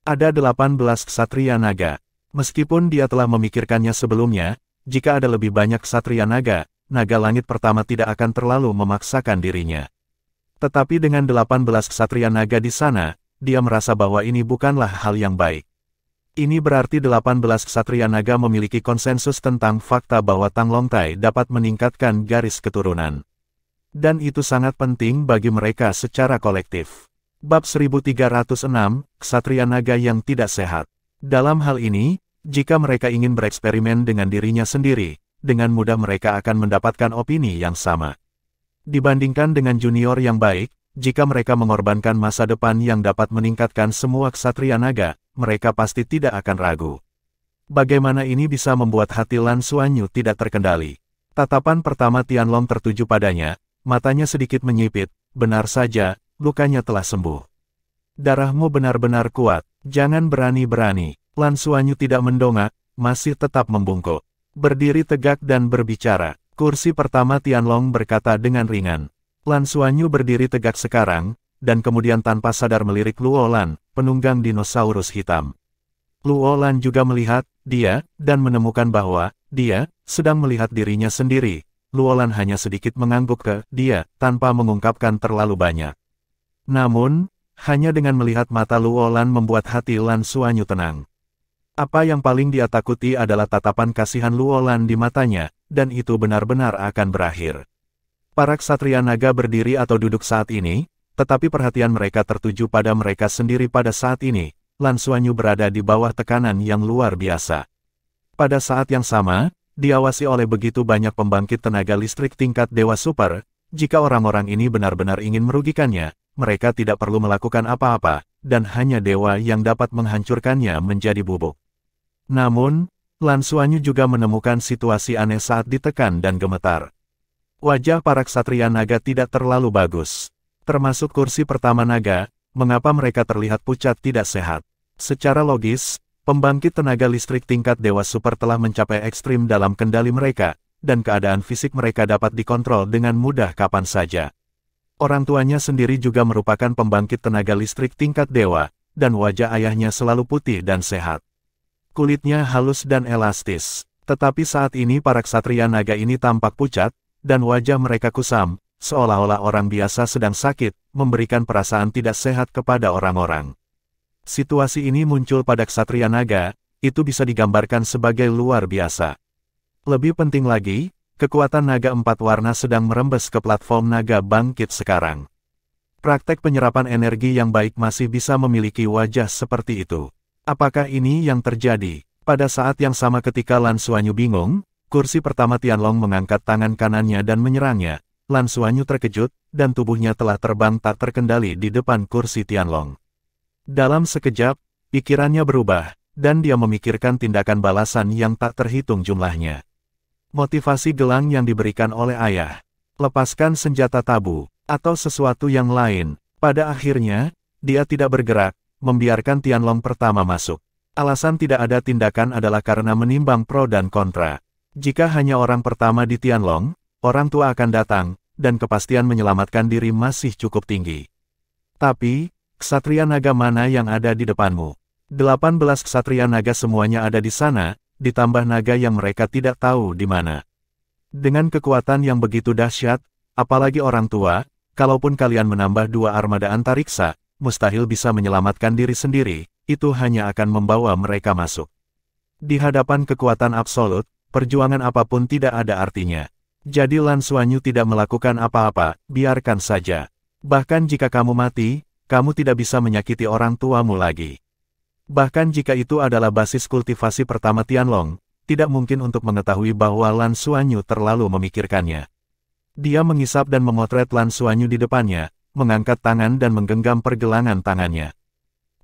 Speaker 1: Ada 18 ksatria naga. Meskipun dia telah memikirkannya sebelumnya, jika ada lebih banyak ksatria naga, naga langit pertama tidak akan terlalu memaksakan dirinya. Tetapi dengan 18 ksatria naga di sana, dia merasa bahwa ini bukanlah hal yang baik. Ini berarti 18 ksatria naga memiliki konsensus tentang fakta bahwa Tanglongtai dapat meningkatkan garis keturunan. Dan itu sangat penting bagi mereka secara kolektif. Bab 1306, Ksatria Naga yang tidak sehat. Dalam hal ini, jika mereka ingin bereksperimen dengan dirinya sendiri, dengan mudah mereka akan mendapatkan opini yang sama. Dibandingkan dengan junior yang baik, jika mereka mengorbankan masa depan yang dapat meningkatkan semua Ksatria Naga, mereka pasti tidak akan ragu. Bagaimana ini bisa membuat hati Lan Xuanyu tidak terkendali? Tatapan pertama Tianlong tertuju padanya. Matanya sedikit menyipit, benar saja, lukanya telah sembuh. Darahmu benar-benar kuat, jangan berani-berani. Lan Xuanyu tidak mendongak, masih tetap membungkuk. Berdiri tegak dan berbicara. Kursi pertama Tianlong berkata dengan ringan. Lan Xuanyu berdiri tegak sekarang, dan kemudian tanpa sadar melirik Luo Lan, penunggang dinosaurus hitam. Luo Lan juga melihat dia, dan menemukan bahwa dia sedang melihat dirinya sendiri. Luo Lan hanya sedikit mengangguk ke dia, tanpa mengungkapkan terlalu banyak. Namun, hanya dengan melihat mata Luo Lan membuat hati Lan Xuanyu tenang. Apa yang paling dia takuti adalah tatapan kasihan Luo Lan di matanya, dan itu benar-benar akan berakhir. Para ksatria naga berdiri atau duduk saat ini, tetapi perhatian mereka tertuju pada mereka sendiri pada saat ini. Lan Xuanyu berada di bawah tekanan yang luar biasa. Pada saat yang sama, diawasi oleh begitu banyak pembangkit tenaga listrik tingkat Dewa Super, jika orang-orang ini benar-benar ingin merugikannya, mereka tidak perlu melakukan apa-apa, dan hanya dewa yang dapat menghancurkannya menjadi bubuk. Namun, Lan Xuanyu juga menemukan situasi aneh saat ditekan dan gemetar. Wajah para ksatria naga tidak terlalu bagus. Termasuk kursi pertama naga, mengapa mereka terlihat pucat tidak sehat. Secara logis, pembangkit tenaga listrik tingkat Dewa Super telah mencapai ekstrim dalam kendali mereka, dan keadaan fisik mereka dapat dikontrol dengan mudah kapan saja. Orang tuanya sendiri juga merupakan pembangkit tenaga listrik tingkat dewa, dan wajah ayahnya selalu putih dan sehat. Kulitnya halus dan elastis, tetapi saat ini para ksatria naga ini tampak pucat, dan wajah mereka kusam, seolah-olah orang biasa sedang sakit, memberikan perasaan tidak sehat kepada orang-orang. Situasi ini muncul pada ksatria naga, itu bisa digambarkan sebagai luar biasa. Lebih penting lagi, kekuatan naga 4 warna sedang merembes ke platform naga bangkit sekarang. Praktek penyerapan energi yang baik masih bisa memiliki wajah seperti itu. Apakah ini yang terjadi? Pada saat yang sama ketika Lan Xuanyu bingung, kursi pertama Tianlong mengangkat tangan kanannya dan menyerangnya. Lan Xuanyu terkejut, dan tubuhnya telah terbang tak terkendali di depan kursi Tianlong. Dalam sekejap, pikirannya berubah, dan dia memikirkan tindakan balasan yang tak terhitung jumlahnya. Motivasi gelang yang diberikan oleh ayah, lepaskan senjata tabu, atau sesuatu yang lain. Pada akhirnya, dia tidak bergerak, membiarkan Tianlong pertama masuk. Alasan tidak ada tindakan adalah karena menimbang pro dan kontra. Jika hanya orang pertama di Tianlong, orang tua akan datang, dan kepastian menyelamatkan diri masih cukup tinggi. Tapi, ksatria naga mana yang ada di depanmu? 18 ksatria naga semuanya ada di sana, ditambah naga yang mereka tidak tahu di mana. Dengan kekuatan yang begitu dahsyat, apalagi orang tua, kalaupun kalian menambah 2 armada antariksa, mustahil bisa menyelamatkan diri sendiri, itu hanya akan membawa mereka masuk. Di hadapan kekuatan absolut, perjuangan apapun tidak ada artinya. Jadi Lan Xuanyu tidak melakukan apa-apa, biarkan saja. Bahkan jika kamu mati, kamu tidak bisa menyakiti orang tuamu lagi. Bahkan jika itu adalah basis kultivasi pertama Tianlong, tidak mungkin untuk mengetahui bahwa Lan Xuanyu terlalu memikirkannya. Dia mengisap dan memotret Lan Xuanyu di depannya, mengangkat tangan dan menggenggam pergelangan tangannya.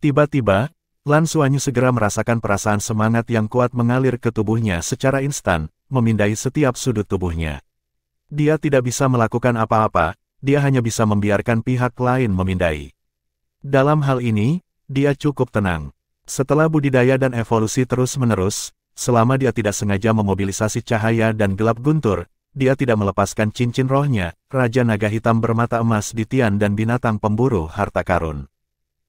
Speaker 1: Tiba-tiba, Lan Xuanyu segera merasakan perasaan semangat yang kuat mengalir ke tubuhnya secara instan, memindai setiap sudut tubuhnya. Dia tidak bisa melakukan apa-apa, dia hanya bisa membiarkan pihak lain memindai. Dalam hal ini, dia cukup tenang. Setelah budidaya dan evolusi terus-menerus, selama dia tidak sengaja memobilisasi cahaya dan gelap guntur, dia tidak melepaskan cincin rohnya, Raja Naga Hitam bermata emas di Tian dan binatang pemburu harta karun.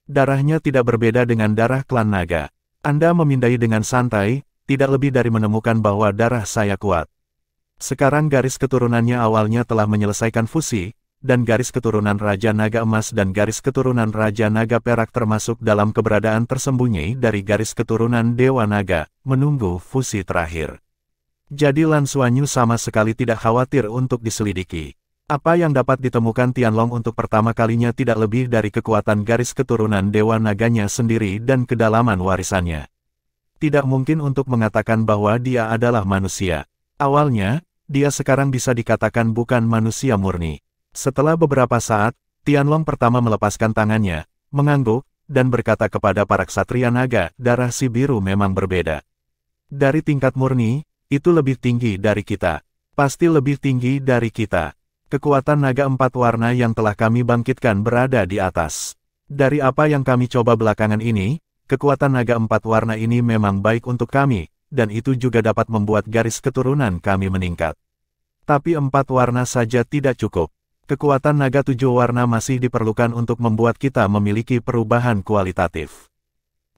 Speaker 1: Darahnya tidak berbeda dengan darah klan naga. Anda memindai dengan santai, tidak lebih dari menemukan bahwa darah saya kuat. Sekarang garis keturunannya awalnya telah menyelesaikan fusi, dan garis keturunan Raja Naga Emas dan garis keturunan Raja Naga Perak termasuk dalam keberadaan tersembunyi dari garis keturunan Dewa Naga, menunggu fusi terakhir. Jadi Lan Xuanyu sama sekali tidak khawatir untuk diselidiki. Apa yang dapat ditemukan Tianlong untuk pertama kalinya tidak lebih dari kekuatan garis keturunan Dewa Naganya sendiri dan kedalaman warisannya. Tidak mungkin untuk mengatakan bahwa dia adalah manusia. Awalnya, dia sekarang bisa dikatakan bukan manusia murni. Setelah beberapa saat, Tianlong pertama melepaskan tangannya, mengangguk, dan berkata kepada para ksatria naga, darah si biru memang berbeda. Dari tingkat murni, itu lebih tinggi dari kita. Pasti lebih tinggi dari kita. Kekuatan naga 4 warna yang telah kami bangkitkan berada di atas. Dari apa yang kami coba belakangan ini, kekuatan naga 4 warna ini memang baik untuk kami, dan itu juga dapat membuat garis keturunan kami meningkat. Tapi 4 warna saja tidak cukup. Kekuatan naga 7 warna masih diperlukan untuk membuat kita memiliki perubahan kualitatif.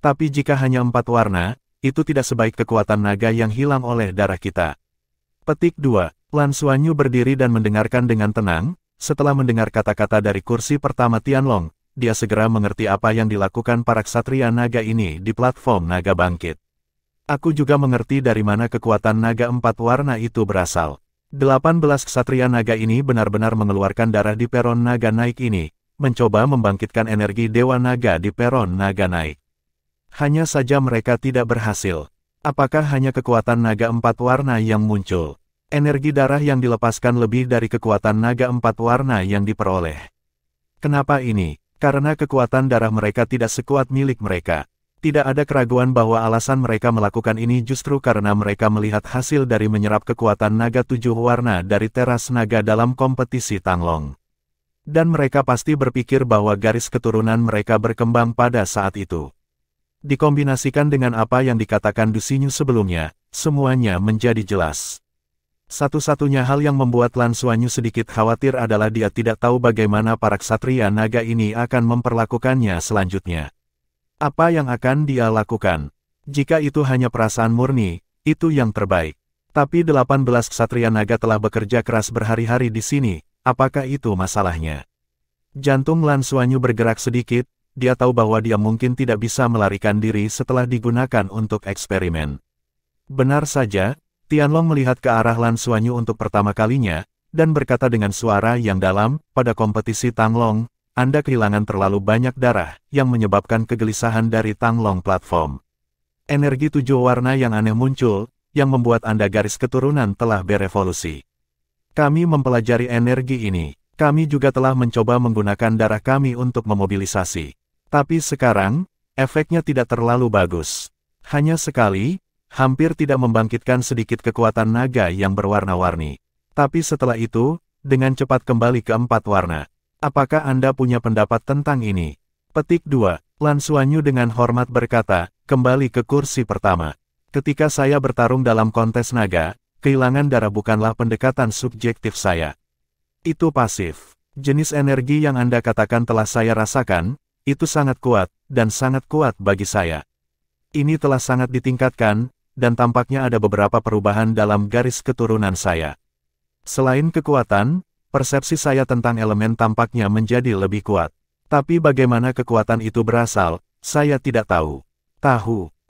Speaker 1: Tapi jika hanya 4 warna, itu tidak sebaik kekuatan naga yang hilang oleh darah kita. Petik 2. Lan Xuanyu berdiri dan mendengarkan dengan tenang. Setelah mendengar kata-kata dari kursi pertama Tianlong, dia segera mengerti apa yang dilakukan para ksatria naga ini di platform naga bangkit. Aku juga mengerti dari mana kekuatan naga 4 warna itu berasal. 18 ksatria naga ini benar-benar mengeluarkan darah di peron naga naik ini, mencoba membangkitkan energi dewa naga di peron naga naik. Hanya saja mereka tidak berhasil. Apakah hanya kekuatan naga 4 warna yang muncul? Energi darah yang dilepaskan lebih dari kekuatan naga 4 warna yang diperoleh. Kenapa ini? Karena kekuatan darah mereka tidak sekuat milik mereka. Tidak ada keraguan bahwa alasan mereka melakukan ini justru karena mereka melihat hasil dari menyerap kekuatan naga 7 warna dari teras naga dalam kompetisi Tanglong. Dan mereka pasti berpikir bahwa garis keturunan mereka berkembang pada saat itu. Dikombinasikan dengan apa yang dikatakan Du Xinyu sebelumnya, semuanya menjadi jelas. Satu-satunya hal yang membuat Lan Xuanyu sedikit khawatir adalah dia tidak tahu bagaimana para ksatria naga ini akan memperlakukannya selanjutnya. Apa yang akan dia lakukan? Jika itu hanya perasaan murni, itu yang terbaik. Tapi 18 ksatria naga telah bekerja keras berhari-hari di sini, apakah itu masalahnya? Jantung Lan Xuanyu bergerak sedikit, dia tahu bahwa dia mungkin tidak bisa melarikan diri setelah digunakan untuk eksperimen. Benar saja, Tianlong melihat ke arah Lan Xuanyu untuk pertama kalinya, dan berkata dengan suara yang dalam, pada kompetisi Tanglong, Anda kehilangan terlalu banyak darah, yang menyebabkan kegelisahan dari Tanglong Platform. Energi 7 warna yang aneh muncul, yang membuat Anda garis keturunan telah berevolusi. Kami mempelajari energi ini. Kami juga telah mencoba menggunakan darah kami untuk memobilisasi. Tapi sekarang, efeknya tidak terlalu bagus. Hanya sekali, hampir tidak membangkitkan sedikit kekuatan naga yang berwarna-warni. Tapi setelah itu, dengan cepat kembali ke 4 warna. Apakah Anda punya pendapat tentang ini? Petik 2. Lan Xuanyu dengan hormat berkata, kembali ke kursi pertama. Ketika saya bertarung dalam kontes naga, kehilangan darah bukanlah pendekatan subjektif saya. Itu pasif. Jenis energi yang Anda katakan telah saya rasakan, itu sangat kuat, dan sangat kuat bagi saya. Ini telah sangat ditingkatkan, dan tampaknya ada beberapa perubahan dalam garis keturunan saya. Selain kekuatan, persepsi saya tentang elemen tampaknya menjadi lebih kuat. Tapi bagaimana kekuatan itu berasal, saya tidak tahu.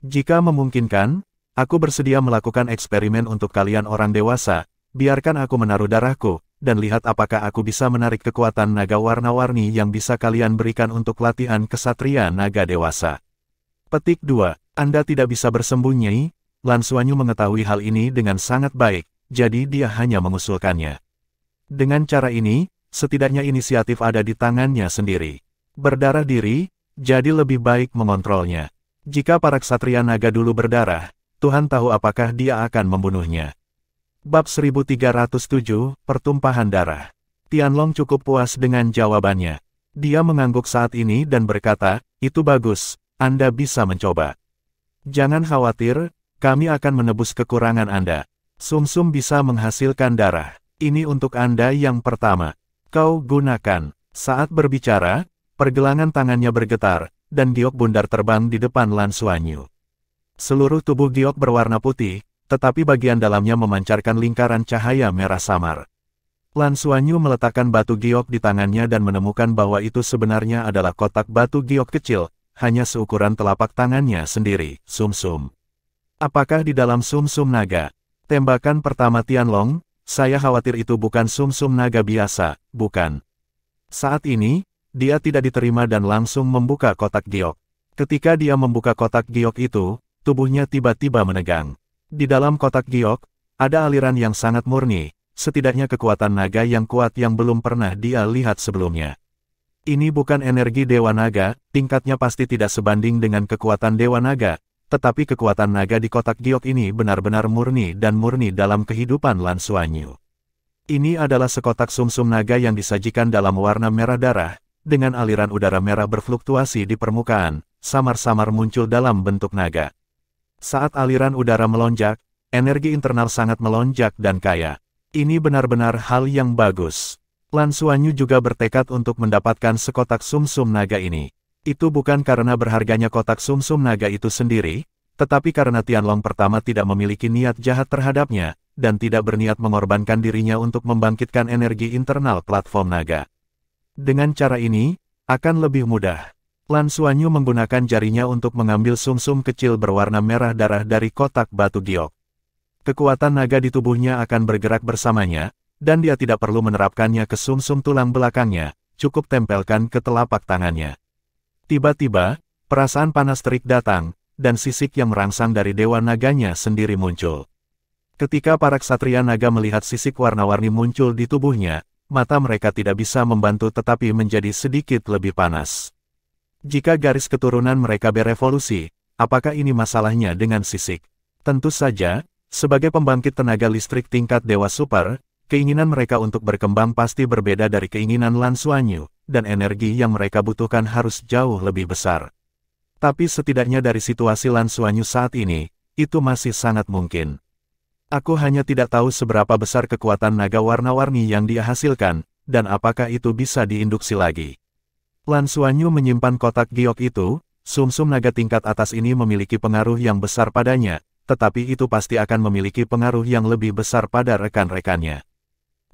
Speaker 1: Jika memungkinkan, aku bersedia melakukan eksperimen untuk kalian orang dewasa, biarkan aku menaruh darahku, dan lihat apakah aku bisa menarik kekuatan naga warna-warni yang bisa kalian berikan untuk latihan kesatria naga dewasa. Petik 2. Anda tidak bisa bersembunyi, Lan Xuanyu mengetahui hal ini dengan sangat baik, jadi dia hanya mengusulkannya. Dengan cara ini, setidaknya inisiatif ada di tangannya sendiri. Berdarah diri, jadi lebih baik mengontrolnya. Jika para ksatria naga dulu berdarah, Tuhan tahu apakah dia akan membunuhnya. Bab 1307, Pertumpahan Darah. Tianlong cukup puas dengan jawabannya. Dia mengangguk saat ini dan berkata, itu bagus, Anda bisa mencoba. Jangan khawatir, kami akan menebus kekurangan Anda. Sumsum bisa menghasilkan darah. Ini untuk Anda yang pertama. Kau gunakan. Saat berbicara, pergelangan tangannya bergetar, dan giok bundar terbang di depan Lan Xuanyu. Seluruh tubuh giok berwarna putih, tetapi bagian dalamnya memancarkan lingkaran cahaya merah samar. Lan Xuanyu meletakkan batu giok di tangannya dan menemukan bahwa itu sebenarnya adalah kotak batu giok kecil, hanya seukuran telapak tangannya sendiri, sumsum. Apakah di dalam sumsum naga? Tembakan pertama Tianlong, saya khawatir itu bukan sumsum naga biasa, bukan. Saat ini, dia tidak diterima dan langsung membuka kotak giok. Ketika dia membuka kotak giok itu, tubuhnya tiba-tiba menegang. Di dalam kotak giok, ada aliran yang sangat murni, setidaknya kekuatan naga yang kuat yang belum pernah dia lihat sebelumnya. Ini bukan energi Dewa Naga, tingkatnya pasti tidak sebanding dengan kekuatan Dewa Naga, tetapi kekuatan naga di kotak giok ini benar-benar murni dan murni dalam kehidupan Lan Xuanyu. Ini adalah sekotak sumsum naga yang disajikan dalam warna merah darah, dengan aliran udara merah berfluktuasi di permukaan, samar-samar muncul dalam bentuk naga. Saat aliran udara melonjak, energi internal sangat melonjak dan kaya. Ini benar-benar hal yang bagus. Lan Xuanyu juga bertekad untuk mendapatkan sekotak sumsum naga ini. Itu bukan karena berharganya kotak sumsum naga itu sendiri, tetapi karena Tianlong pertama tidak memiliki niat jahat terhadapnya, dan tidak berniat mengorbankan dirinya untuk membangkitkan energi internal platform naga. Dengan cara ini, akan lebih mudah. Lan Xuanyu menggunakan jarinya untuk mengambil sumsum kecil berwarna merah darah dari kotak batu giok. Kekuatan naga di tubuhnya akan bergerak bersamanya, dan dia tidak perlu menerapkannya ke sumsum tulang belakangnya, cukup tempelkan ke telapak tangannya. Tiba-tiba, perasaan panas terik datang, dan sisik yang merangsang dari dewa naganya sendiri muncul. Ketika para ksatria naga melihat sisik warna-warni muncul di tubuhnya, mata mereka tidak bisa membantu tetapi menjadi sedikit lebih panas. Jika garis keturunan mereka berevolusi, apakah ini masalahnya dengan Sisik? Tentu saja, sebagai pembangkit tenaga listrik tingkat Dewa Super, keinginan mereka untuk berkembang pasti berbeda dari keinginan Lan Xuanyu, dan energi yang mereka butuhkan harus jauh lebih besar. Tapi setidaknya dari situasi Lan Xuanyu saat ini, itu masih sangat mungkin. Aku hanya tidak tahu seberapa besar kekuatan naga warna-warni yang dia hasilkan, dan apakah itu bisa diinduksi lagi. Lan Xuanyu menyimpan kotak giok itu, sumsum naga tingkat atas ini memiliki pengaruh yang besar padanya, tetapi itu pasti akan memiliki pengaruh yang lebih besar pada rekan-rekannya.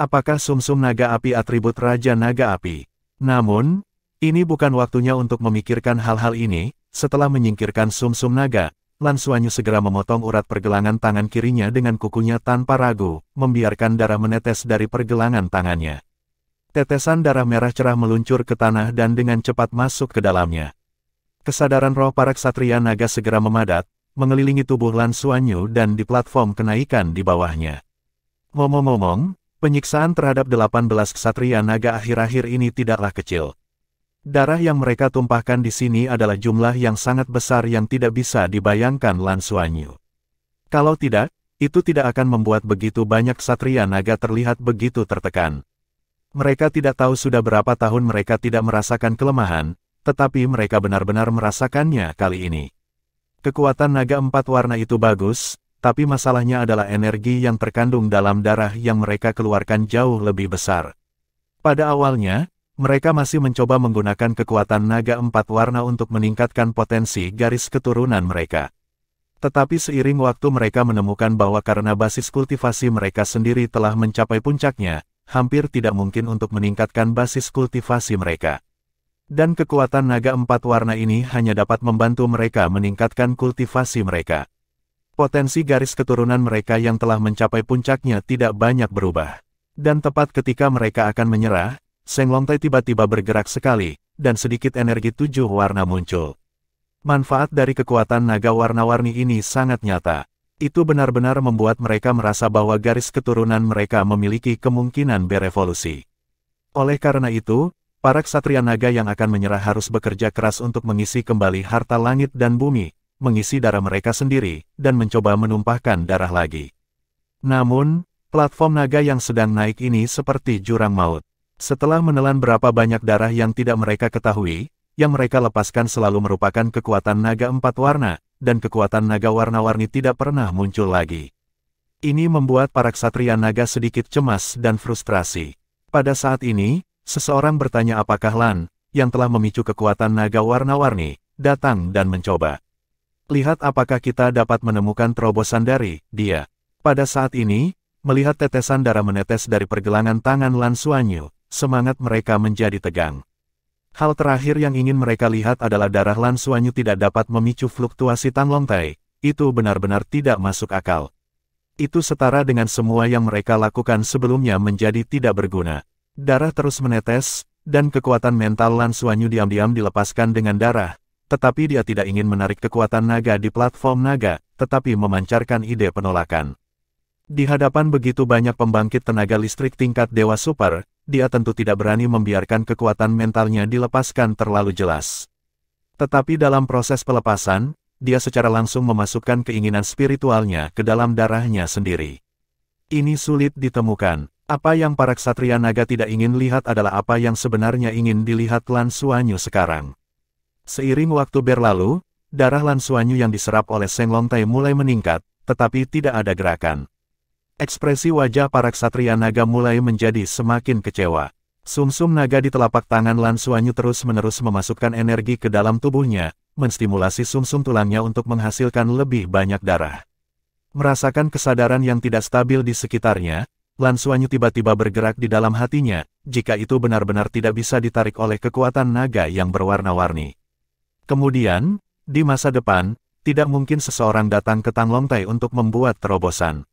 Speaker 1: Apakah sumsum naga api atribut Raja Naga Api? Namun, ini bukan waktunya untuk memikirkan hal-hal ini. Setelah menyingkirkan sumsum naga, Lan Xuanyu segera memotong urat pergelangan tangan kirinya dengan kukunya tanpa ragu, membiarkan darah menetes dari pergelangan tangannya. Tetesan darah merah cerah meluncur ke tanah dan dengan cepat masuk ke dalamnya. Kesadaran roh para ksatria naga segera memadat, mengelilingi tubuh Lan Xuanyu dan di platform kenaikan di bawahnya. Ngomong-ngomong, penyiksaan terhadap 18 ksatria naga akhir-akhir ini tidaklah kecil. Darah yang mereka tumpahkan di sini adalah jumlah yang sangat besar yang tidak bisa dibayangkan Lan Xuanyu. Kalau tidak, itu tidak akan membuat begitu banyak ksatria naga terlihat begitu tertekan. Mereka tidak tahu sudah berapa tahun mereka tidak merasakan kelemahan, tetapi mereka benar-benar merasakannya kali ini. Kekuatan naga 4 warna itu bagus, tapi masalahnya adalah energi yang terkandung dalam darah yang mereka keluarkan jauh lebih besar. Pada awalnya, mereka masih mencoba menggunakan kekuatan naga 4 warna untuk meningkatkan potensi garis keturunan mereka. Tetapi seiring waktu mereka menemukan bahwa karena basis kultivasi mereka sendiri telah mencapai puncaknya, hampir tidak mungkin untuk meningkatkan basis kultivasi mereka. Dan kekuatan naga 4 warna ini hanya dapat membantu mereka meningkatkan kultivasi mereka. Potensi garis keturunan mereka yang telah mencapai puncaknya tidak banyak berubah. Dan tepat ketika mereka akan menyerah, Seng Longtai tiba-tiba bergerak sekali, dan sedikit energi 7 warna muncul. Manfaat dari kekuatan naga warna-warni ini sangat nyata. Itu benar-benar membuat mereka merasa bahwa garis keturunan mereka memiliki kemungkinan berevolusi. Oleh karena itu, para ksatria naga yang akan menyerah harus bekerja keras untuk mengisi kembali harta langit dan bumi, mengisi darah mereka sendiri, dan mencoba menumpahkan darah lagi. Namun, platform naga yang sedang naik ini seperti jurang maut. Setelah menelan berapa banyak darah yang tidak mereka ketahui, yang mereka lepaskan selalu merupakan kekuatan naga 4 warna, dan kekuatan naga warna-warni tidak pernah muncul lagi. Ini membuat para ksatria naga sedikit cemas dan frustrasi. Pada saat ini, seseorang bertanya apakah Lan, yang telah memicu kekuatan naga warna-warni, datang dan mencoba. Lihat apakah kita dapat menemukan terobosan dari dia. Pada saat ini, melihat tetesan darah menetes dari pergelangan tangan Lan Xuanyu, semangat mereka menjadi tegang. Hal terakhir yang ingin mereka lihat adalah darah Lan Xuanyu tidak dapat memicu fluktuasi Tan Longtai. Itu benar-benar tidak masuk akal. Itu setara dengan semua yang mereka lakukan sebelumnya menjadi tidak berguna. Darah terus menetes, dan kekuatan mental Lan Xuanyu diam-diam dilepaskan dengan darah, tetapi dia tidak ingin menarik kekuatan naga di platform naga, tetapi memancarkan ide penolakan. Di hadapan begitu banyak pembangkit tenaga listrik tingkat Dewa Super, dia tentu tidak berani membiarkan kekuatan mentalnya dilepaskan terlalu jelas. Tetapi dalam proses pelepasan, dia secara langsung memasukkan keinginan spiritualnya ke dalam darahnya sendiri. Ini sulit ditemukan. Apa yang para ksatria naga tidak ingin lihat adalah apa yang sebenarnya ingin dilihat Lan Xuanyu sekarang. Seiring waktu berlalu, darah Lan Xuanyu yang diserap oleh Seng Longtai mulai meningkat, tetapi tidak ada gerakan. Ekspresi wajah para ksatria naga mulai menjadi semakin kecewa. Sumsum naga di telapak tangan Lan Xuanyu terus-menerus memasukkan energi ke dalam tubuhnya, menstimulasi sumsum tulangnya untuk menghasilkan lebih banyak darah. Merasakan kesadaran yang tidak stabil di sekitarnya, Lan Xuanyu tiba-tiba bergerak di dalam hatinya, jika itu benar-benar tidak bisa ditarik oleh kekuatan naga yang berwarna-warni. Kemudian, di masa depan, tidak mungkin seseorang datang ke Tan Longtai untuk membuat terobosan.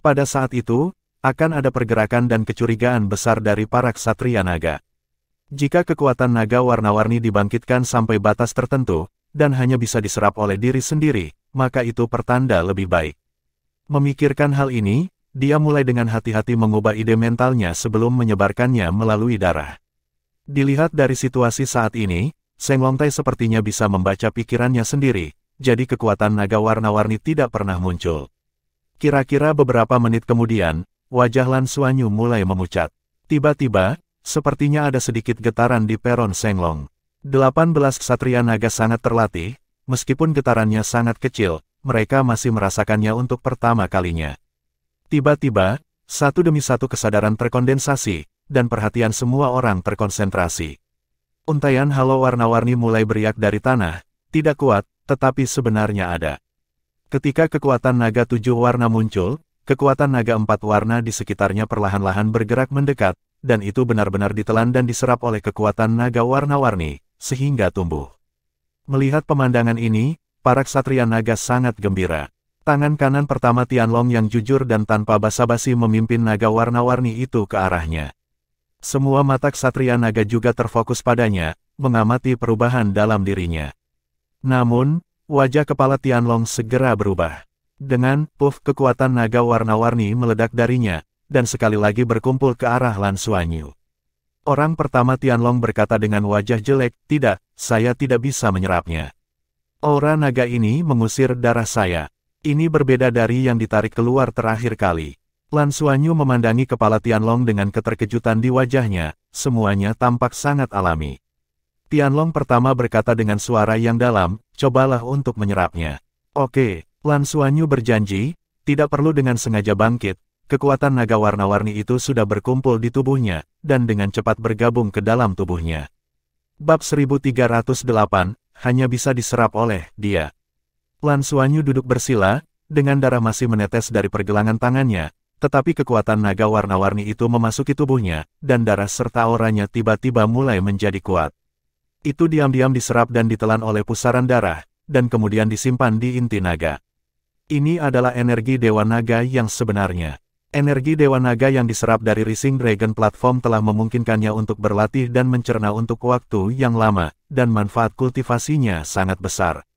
Speaker 1: Pada saat itu, akan ada pergerakan dan kecurigaan besar dari para ksatria naga. Jika kekuatan naga warna-warni dibangkitkan sampai batas tertentu, dan hanya bisa diserap oleh diri sendiri, maka itu pertanda lebih baik. Memikirkan hal ini, dia mulai dengan hati-hati mengubah ide mentalnya sebelum menyebarkannya melalui darah. Dilihat dari situasi saat ini, Seng Longtai sepertinya bisa membaca pikirannya sendiri, jadi kekuatan naga warna-warni tidak pernah muncul. Kira-kira beberapa menit kemudian, wajah Lan Xuanyu mulai memucat. Tiba-tiba, sepertinya ada sedikit getaran di peron Shenglong. 18 ksatria naga sangat terlatih, meskipun getarannya sangat kecil, mereka masih merasakannya untuk pertama kalinya. Tiba-tiba, satu demi satu kesadaran terkondensasi, dan perhatian semua orang terkonsentrasi. Untaian halo warna-warni mulai beriak dari tanah, tidak kuat, tetapi sebenarnya ada. Ketika kekuatan naga 7 warna muncul, kekuatan naga 4 warna di sekitarnya perlahan-lahan bergerak mendekat, dan itu benar-benar ditelan dan diserap oleh kekuatan naga warna-warni, sehingga tumbuh. Melihat pemandangan ini, para ksatria naga sangat gembira. Tangan kanan pertama Tianlong yang jujur dan tanpa basa-basi memimpin naga warna-warni itu ke arahnya. Semua mata ksatria naga juga terfokus padanya, mengamati perubahan dalam dirinya. Namun, wajah kepala Tianlong segera berubah. Dengan puff kekuatan naga warna-warni meledak darinya, dan sekali lagi berkumpul ke arah Lan Xuanyu. Orang pertama Tianlong berkata dengan wajah jelek, "Tidak, saya tidak bisa menyerapnya. Aura naga ini mengusir darah saya. Ini berbeda dari yang ditarik keluar terakhir kali." Lan Xuanyu memandangi kepala Tianlong dengan keterkejutan di wajahnya, semuanya tampak sangat alami. Tianlong pertama berkata dengan suara yang dalam, "Cobalah untuk menyerapnya." "Oke." Lan Xuanyu berjanji, tidak perlu dengan sengaja bangkit, kekuatan naga warna-warni itu sudah berkumpul di tubuhnya, dan dengan cepat bergabung ke dalam tubuhnya. Bab 1308, hanya bisa diserap oleh dia. Lan Xuanyu duduk bersila, dengan darah masih menetes dari pergelangan tangannya, tetapi kekuatan naga warna-warni itu memasuki tubuhnya, dan darah serta auranya tiba-tiba mulai menjadi kuat. Itu diam-diam diserap dan ditelan oleh pusaran darah, dan kemudian disimpan di inti naga. Ini adalah energi Dewa Naga yang sebenarnya. Energi Dewa Naga yang diserap dari Rising Dragon Platform telah memungkinkannya untuk berlatih dan mencerna untuk waktu yang lama, dan manfaat kultivasinya sangat besar.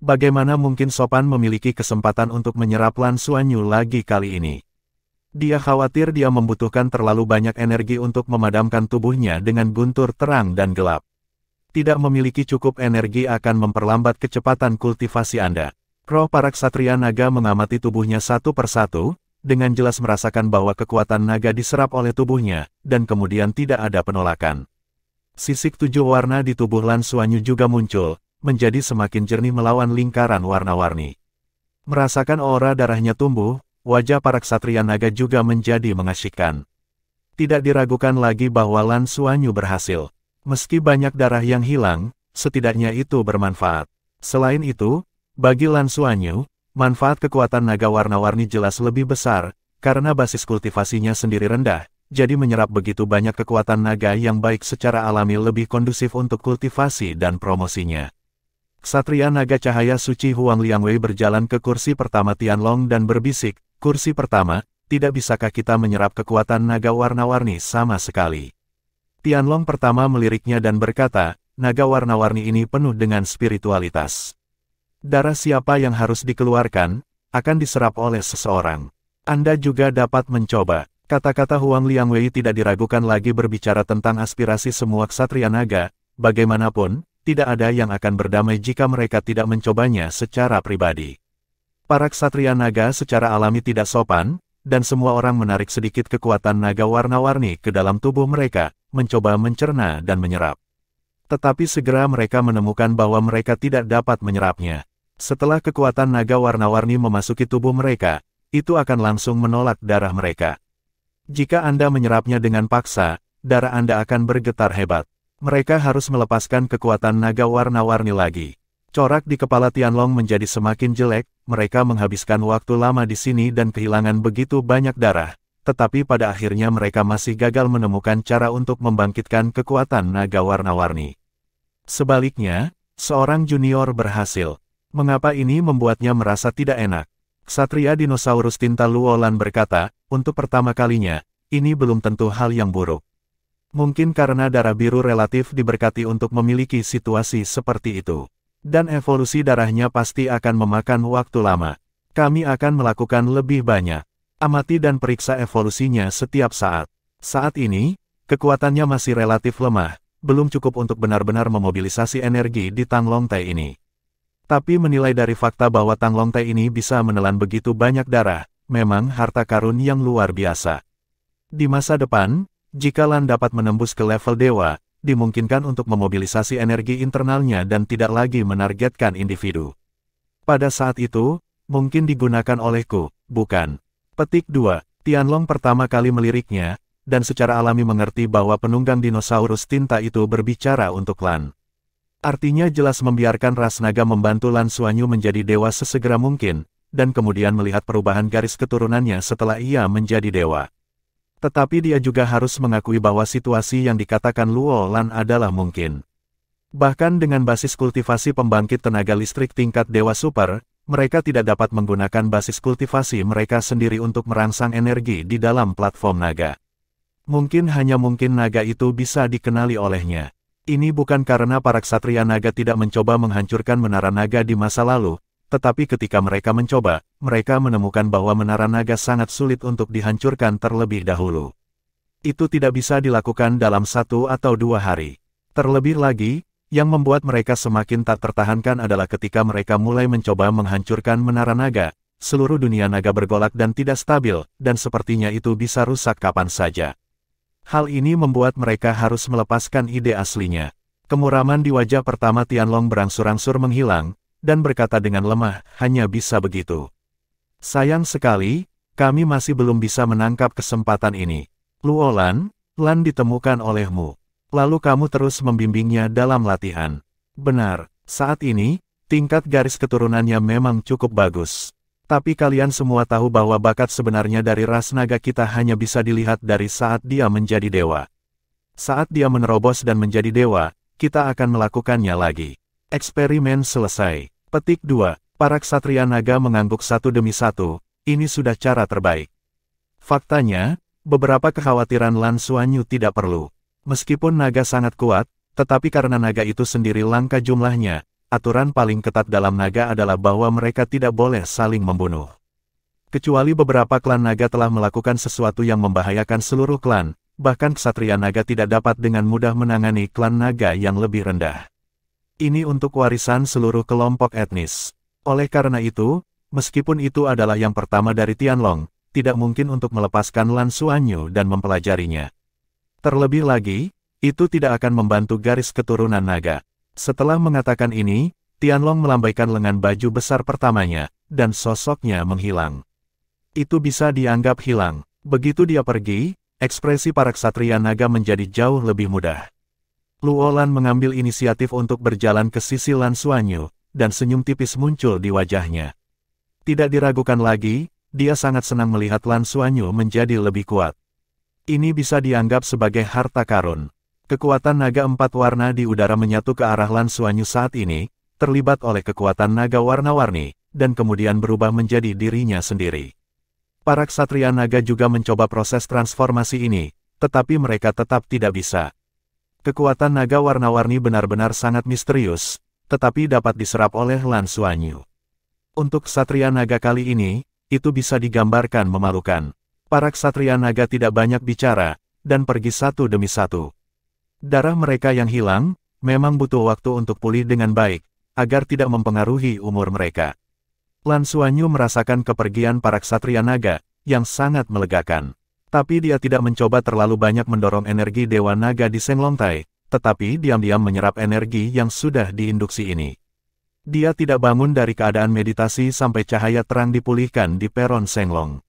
Speaker 1: Bagaimana mungkin Sopan memiliki kesempatan untuk menyerap Lan Xuanyu lagi kali ini? Dia khawatir dia membutuhkan terlalu banyak energi untuk memadamkan tubuhnya dengan guntur terang dan gelap. Tidak memiliki cukup energi akan memperlambat kecepatan kultivasi Anda. Roh para ksatria naga mengamati tubuhnya satu persatu, dengan jelas merasakan bahwa kekuatan naga diserap oleh tubuhnya, dan kemudian tidak ada penolakan. Sisik 7 warna di tubuh Lan Xuanyu juga muncul, menjadi semakin jernih melawan lingkaran warna-warni. Merasakan aura darahnya tumbuh, wajah para ksatria naga juga menjadi mengasyikkan. Tidak diragukan lagi bahwa Lan Xuanyu berhasil. Meski banyak darah yang hilang, setidaknya itu bermanfaat. Selain itu, bagi Lan Xuanyu, manfaat kekuatan naga warna-warni jelas lebih besar, karena basis kultivasinya sendiri rendah, jadi menyerap begitu banyak kekuatan naga yang baik secara alami lebih kondusif untuk kultivasi dan promosinya. Ksatria Naga Cahaya Suci Huang Liangwei berjalan ke kursi pertama Tianlong dan berbisik, "Kursi pertama, tidak bisakah kita menyerap kekuatan naga warna-warni sama sekali?" Tianlong pertama meliriknya dan berkata, "Naga warna-warni ini penuh dengan spiritualitas. Darah siapa yang harus dikeluarkan, akan diserap oleh seseorang. Anda juga dapat mencoba." Kata-kata Huang Liangwei tidak diragukan lagi berbicara tentang aspirasi semua ksatria naga, bagaimanapun, tidak ada yang akan berdamai jika mereka tidak mencobanya secara pribadi. Para ksatria naga secara alami tidak sopan, dan semua orang menarik sedikit kekuatan naga warna-warni ke dalam tubuh mereka, mencoba mencerna dan menyerap. Tetapi segera mereka menemukan bahwa mereka tidak dapat menyerapnya. Setelah kekuatan naga warna-warni memasuki tubuh mereka, itu akan langsung menolak darah mereka. Jika Anda menyerapnya dengan paksa, darah Anda akan bergetar hebat. Mereka harus melepaskan kekuatan naga warna-warni lagi. Corak di kepala Tianlong menjadi semakin jelek, mereka menghabiskan waktu lama di sini dan kehilangan begitu banyak darah, tetapi pada akhirnya mereka masih gagal menemukan cara untuk membangkitkan kekuatan naga warna-warni. Sebaliknya, seorang junior berhasil. Mengapa ini membuatnya merasa tidak enak? Ksatria Dinosaurus Tinta Luolan berkata, "Untuk pertama kalinya, ini belum tentu hal yang buruk. Mungkin karena darah biru relatif diberkati untuk memiliki situasi seperti itu. Dan evolusi darahnya pasti akan memakan waktu lama. Kami akan melakukan lebih banyak. Amati dan periksa evolusinya setiap saat. Saat ini, kekuatannya masih relatif lemah, belum cukup untuk benar-benar memobilisasi energi di Tanglong Tai ini." Tapi menilai dari fakta bahwa Tang Longtai ini bisa menelan begitu banyak darah, memang harta karun yang luar biasa. Di masa depan, jika Lan dapat menembus ke level dewa, dimungkinkan untuk memobilisasi energi internalnya dan tidak lagi menargetkan individu. Pada saat itu, mungkin digunakan olehku, bukan? Petik 2. Tianlong pertama kali meliriknya, dan secara alami mengerti bahwa penunggang dinosaurus tinta itu berbicara untuk Lan. Artinya jelas membiarkan ras naga membantu Lan Xuanyu menjadi dewa sesegera mungkin, dan kemudian melihat perubahan garis keturunannya setelah ia menjadi dewa. Tetapi dia juga harus mengakui bahwa situasi yang dikatakan Luo Lan adalah mungkin. Bahkan dengan basis kultivasi pembangkit tenaga listrik tingkat dewa super, mereka tidak dapat menggunakan basis kultivasi mereka sendiri untuk merangsang energi di dalam platform naga. Mungkin naga itu bisa dikenali olehnya. Ini bukan karena para ksatria naga tidak mencoba menghancurkan menara naga di masa lalu, tetapi ketika mereka mencoba, mereka menemukan bahwa menara naga sangat sulit untuk dihancurkan terlebih dahulu. Itu tidak bisa dilakukan dalam 1 atau 2 hari. Terlebih lagi, yang membuat mereka semakin tak tertahankan adalah ketika mereka mulai mencoba menghancurkan menara naga, seluruh dunia naga bergolak dan tidak stabil, dan sepertinya itu bisa rusak kapan saja. Hal ini membuat mereka harus melepaskan ide aslinya. Kemuraman di wajah pertama Tianlong berangsur-angsur menghilang, dan berkata dengan lemah, hanya bisa begitu. Sayang sekali, kami masih belum bisa menangkap kesempatan ini. Luo Lan, Lan ditemukan olehmu. Lalu kamu terus membimbingnya dalam latihan. Benar, saat ini, tingkat garis keturunannya memang cukup bagus. Tapi kalian semua tahu bahwa bakat sebenarnya dari ras naga kita hanya bisa dilihat dari saat dia menjadi dewa. Saat dia menerobos dan menjadi dewa, kita akan melakukannya lagi. Eksperimen selesai. Petik 2. Para ksatria naga mengangguk satu demi satu, ini sudah cara terbaik. Faktanya, beberapa kekhawatiran Lan Xuanyu tidak perlu. Meskipun naga sangat kuat, tetapi karena naga itu sendiri langka jumlahnya, aturan paling ketat dalam naga adalah bahwa mereka tidak boleh saling membunuh. Kecuali beberapa klan naga telah melakukan sesuatu yang membahayakan seluruh klan, bahkan ksatria naga tidak dapat dengan mudah menangani klan naga yang lebih rendah. Ini untuk warisan seluruh kelompok etnis. Oleh karena itu, meskipun itu adalah yang pertama dari Tianlong, tidak mungkin untuk melepaskan Lan Xuanyu dan mempelajarinya. Terlebih lagi, itu tidak akan membantu garis keturunan naga. Setelah mengatakan ini, Tianlong melambaikan lengan baju besar pertamanya, dan sosoknya menghilang. Itu bisa dianggap hilang. Begitu dia pergi, ekspresi para ksatria naga menjadi jauh lebih mudah. Luo Lan mengambil inisiatif untuk berjalan ke sisi Lan Xuanyu, dan senyum tipis muncul di wajahnya. Tidak diragukan lagi, dia sangat senang melihat Lan Xuanyu menjadi lebih kuat. Ini bisa dianggap sebagai harta karun. Kekuatan naga 4 warna di udara menyatu ke arah Lan Xuanyu saat ini, terlibat oleh kekuatan naga warna-warni, dan kemudian berubah menjadi dirinya sendiri. Para ksatria naga juga mencoba proses transformasi ini, tetapi mereka tetap tidak bisa. Kekuatan naga warna-warni benar-benar sangat misterius, tetapi dapat diserap oleh Lan Xuanyu. Untuk ksatria naga kali ini, itu bisa digambarkan memalukan. Para ksatria naga tidak banyak bicara, dan pergi satu demi satu. Darah mereka yang hilang, memang butuh waktu untuk pulih dengan baik, agar tidak mempengaruhi umur mereka. Lan Xuanyu merasakan kepergian para ksatria naga, yang sangat melegakan. Tapi dia tidak mencoba terlalu banyak mendorong energi Dewa Naga di Senglongtai, tetapi diam-diam menyerap energi yang sudah diinduksi ini. Dia tidak bangun dari keadaan meditasi sampai cahaya terang dipulihkan di peron Senglong.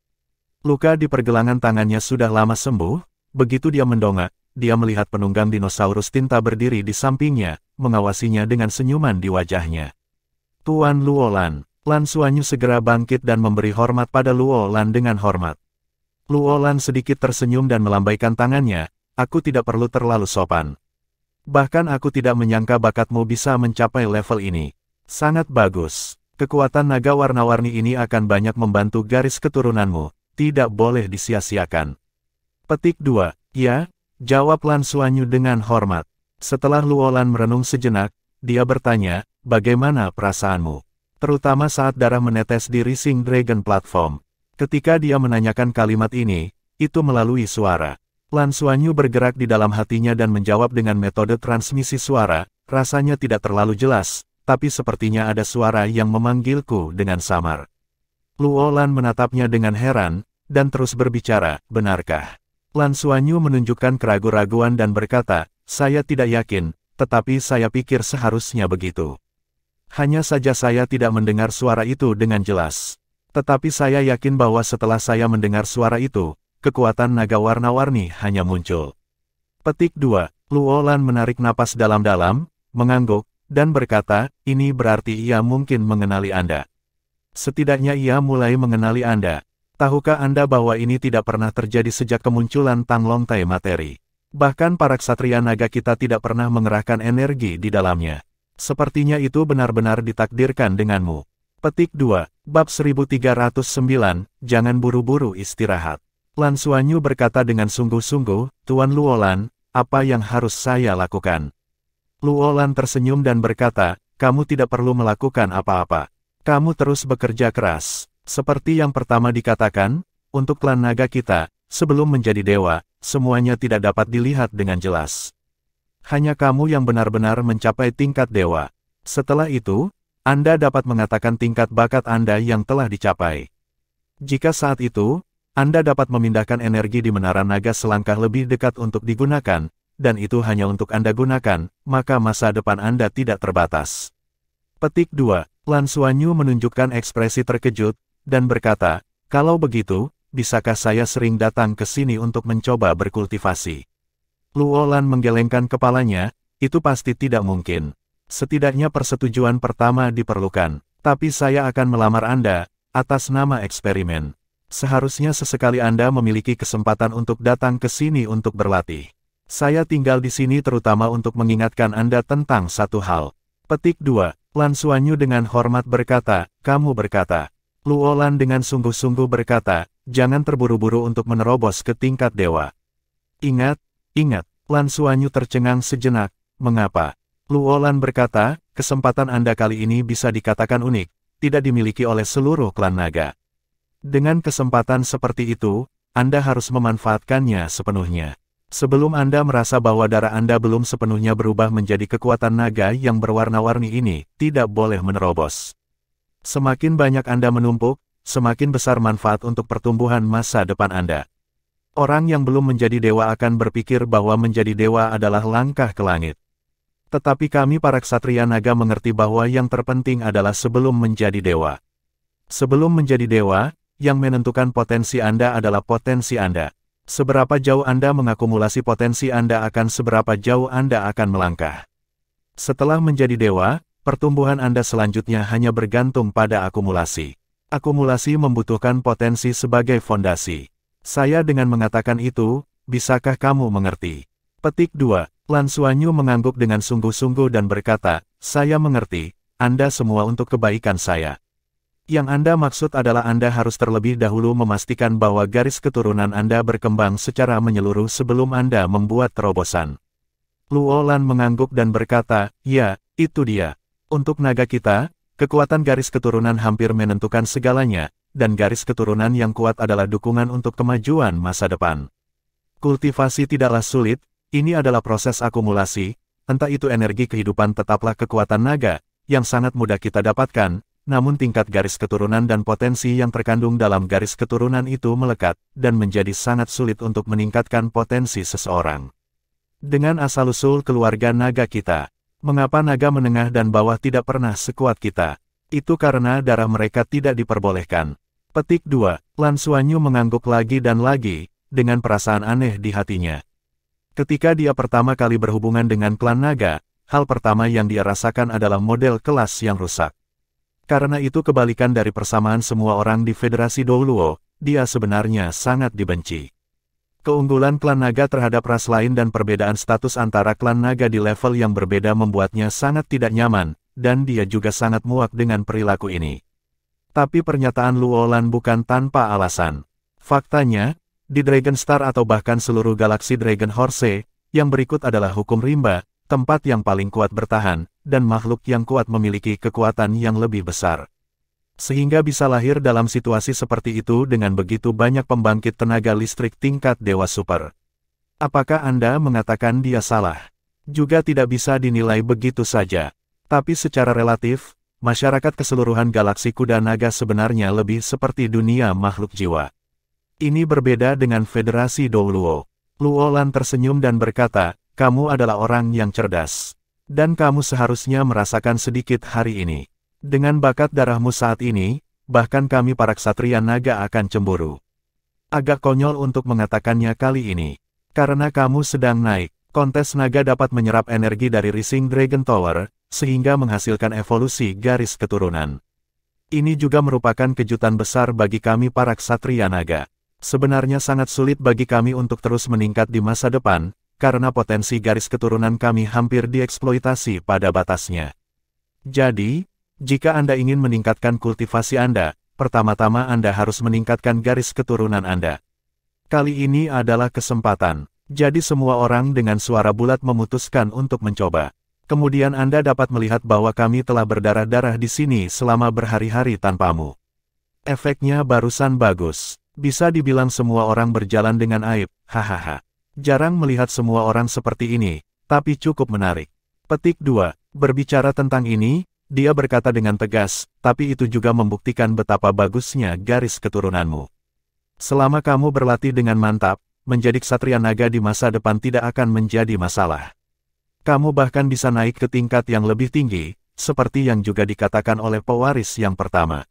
Speaker 1: Luka di pergelangan tangannya sudah lama sembuh, begitu dia mendongak, dia melihat penunggang dinosaurus tinta berdiri di sampingnya, mengawasinya dengan senyuman di wajahnya. Tuan Luo Lan. Lan Xuanyu segera bangkit dan memberi hormat pada Luo Lan dengan hormat. Luo Lan sedikit tersenyum dan melambaikan tangannya, aku tidak perlu terlalu sopan. Bahkan aku tidak menyangka bakatmu bisa mencapai level ini. Sangat bagus. Kekuatan naga warna-warni ini akan banyak membantu garis keturunanmu, tidak boleh disia-siakan. Petik 2. Ya, jawab Lan Xuanyu dengan hormat. Setelah Luo Lan merenung sejenak, dia bertanya, bagaimana perasaanmu? Terutama saat darah menetes di Rising Dragon Platform. Ketika dia menanyakan kalimat ini, itu melalui suara. Lan Xuanyu bergerak di dalam hatinya dan menjawab dengan metode transmisi suara, rasanya tidak terlalu jelas, tapi sepertinya ada suara yang memanggilku dengan samar. Luolan menatapnya dengan heran, dan terus berbicara, benarkah? Lan Xuanyu menunjukkan keraguan-raguan dan berkata, saya tidak yakin, tetapi saya pikir seharusnya begitu. Hanya saja saya tidak mendengar suara itu dengan jelas. Tetapi saya yakin bahwa setelah saya mendengar suara itu, kekuatan naga warna-warni hanya muncul. Petik 2. Luolan menarik napas dalam-dalam, mengangguk, dan berkata, ini berarti ia mungkin mengenali Anda. Setidaknya ia mulai mengenali Anda. Tahukah Anda bahwa ini tidak pernah terjadi sejak kemunculan Tang Longtai materi? Bahkan para ksatria naga kita tidak pernah mengerahkan energi di dalamnya. Sepertinya itu benar-benar ditakdirkan denganmu. Petik 2. Bab 1309, jangan buru-buru istirahat. Lan Xuanyu berkata dengan sungguh-sungguh, Tuan Luolan, apa yang harus saya lakukan? Luolan tersenyum dan berkata, kamu tidak perlu melakukan apa-apa. Kamu terus bekerja keras. Seperti yang pertama dikatakan, untuk klan naga kita, sebelum menjadi dewa, semuanya tidak dapat dilihat dengan jelas. Hanya kamu yang benar-benar mencapai tingkat dewa. Setelah itu, Anda dapat mengatakan tingkat bakat Anda yang telah dicapai. Jika saat itu, Anda dapat memindahkan energi di menara naga selangkah lebih dekat untuk digunakan, dan itu hanya untuk Anda gunakan, maka masa depan Anda tidak terbatas. Petik 2. Lan Xuanyu menunjukkan ekspresi terkejut, dan berkata, kalau begitu, bisakah saya sering datang ke sini untuk mencoba berkultivasi? Luolan menggelengkan kepalanya, itu pasti tidak mungkin. Setidaknya persetujuan pertama diperlukan, tapi saya akan melamar Anda, atas nama eksperimen. Seharusnya sesekali Anda memiliki kesempatan untuk datang ke sini untuk berlatih. Saya tinggal di sini terutama untuk mengingatkan Anda tentang satu hal. Petik 2. Lan Xuanyu dengan hormat berkata, kamu berkata. Luolan dengan sungguh-sungguh berkata, jangan terburu-buru untuk menerobos ke tingkat dewa. Ingat, ingat, Lan Xuanyu tercengang sejenak, mengapa? Luolan berkata, kesempatan Anda kali ini bisa dikatakan unik, tidak dimiliki oleh seluruh klan naga. Dengan kesempatan seperti itu, Anda harus memanfaatkannya sepenuhnya. Sebelum Anda merasa bahwa darah Anda belum sepenuhnya berubah menjadi kekuatan naga yang berwarna-warni ini, tidak boleh menerobos. Semakin banyak Anda menumpuk, semakin besar manfaat untuk pertumbuhan masa depan Anda. Orang yang belum menjadi dewa akan berpikir bahwa menjadi dewa adalah langkah ke langit. Tetapi kami para ksatria naga mengerti bahwa yang terpenting adalah sebelum menjadi dewa. Sebelum menjadi dewa, yang menentukan potensi Anda adalah potensi Anda. Seberapa jauh Anda mengakumulasi potensi Anda akan seberapa jauh Anda akan melangkah. Setelah menjadi dewa, pertumbuhan Anda selanjutnya hanya bergantung pada akumulasi. Akumulasi membutuhkan potensi sebagai fondasi. Saya dengan mengatakan itu, bisakah kamu mengerti? Petik 2. Lan Xuanyu mengangguk dengan sungguh-sungguh dan berkata, saya mengerti, Anda semua untuk kebaikan saya. Yang Anda maksud adalah Anda harus terlebih dahulu memastikan bahwa garis keturunan Anda berkembang secara menyeluruh sebelum Anda membuat terobosan. Luolan mengangguk dan berkata, ya, itu dia. Untuk naga kita, kekuatan garis keturunan hampir menentukan segalanya, dan garis keturunan yang kuat adalah dukungan untuk kemajuan masa depan. Kultivasi tidaklah sulit, ini adalah proses akumulasi, entah itu energi kehidupan tetaplah kekuatan naga, yang sangat mudah kita dapatkan, namun tingkat garis keturunan dan potensi yang terkandung dalam garis keturunan itu melekat, dan menjadi sangat sulit untuk meningkatkan potensi seseorang. Dengan asal-usul keluarga naga kita, mengapa naga menengah dan bawah tidak pernah sekuat kita? Itu karena darah mereka tidak diperbolehkan. Petik 2. Lan Xuanyu mengangguk lagi dan lagi, dengan perasaan aneh di hatinya. Ketika dia pertama kali berhubungan dengan klan naga, hal pertama yang dia rasakan adalah model kelas yang rusak. Karena itu kebalikan dari persamaan semua orang di Federasi Douluo, dia sebenarnya sangat dibenci. Keunggulan klan naga terhadap ras lain dan perbedaan status antara klan naga di level yang berbeda membuatnya sangat tidak nyaman, dan dia juga sangat muak dengan perilaku ini. Tapi pernyataan Luolan bukan tanpa alasan. Faktanya, di Dragon Star atau bahkan seluruh galaksi Dragon Horse, yang berikut adalah hukum rimba, tempat yang paling kuat bertahan, dan makhluk yang kuat memiliki kekuatan yang lebih besar. Sehingga bisa lahir dalam situasi seperti itu dengan begitu banyak pembangkit tenaga listrik tingkat dewa super. Apakah Anda mengatakan dia salah? Juga tidak bisa dinilai begitu saja. Tapi secara relatif, masyarakat keseluruhan galaksi kuda naga sebenarnya lebih seperti dunia makhluk jiwa. Ini berbeda dengan Federasi Douluo. Luo Lan tersenyum dan berkata, kamu adalah orang yang cerdas. Dan kamu seharusnya merasakan sedikit hari ini. Dengan bakat darahmu saat ini, bahkan kami para ksatria naga akan cemburu. Agak konyol untuk mengatakannya kali ini. Karena kamu sedang naik, kontes naga dapat menyerap energi dari Rising Dragon Tower, sehingga menghasilkan evolusi garis keturunan. Ini juga merupakan kejutan besar bagi kami para ksatria naga. Sebenarnya sangat sulit bagi kami untuk terus meningkat di masa depan, karena potensi garis keturunan kami hampir dieksploitasi pada batasnya. Jadi, jika Anda ingin meningkatkan kultivasi Anda, pertama-tama Anda harus meningkatkan garis keturunan Anda. Kali ini adalah kesempatan. Jadi semua orang dengan suara bulat memutuskan untuk mencoba. Kemudian Anda dapat melihat bahwa kami telah berdarah-darah di sini selama berhari-hari tanpamu. Efeknya barusan bagus. Bisa dibilang semua orang berjalan dengan aib, hahaha. Jarang melihat semua orang seperti ini, tapi cukup menarik. Petik 2. Berbicara tentang ini, dia berkata dengan tegas, tapi itu juga membuktikan betapa bagusnya garis keturunanmu. Selama kamu berlatih dengan mantap, menjadi ksatria naga di masa depan tidak akan menjadi masalah. Kamu bahkan bisa naik ke tingkat yang lebih tinggi, seperti yang juga dikatakan oleh pewaris yang pertama.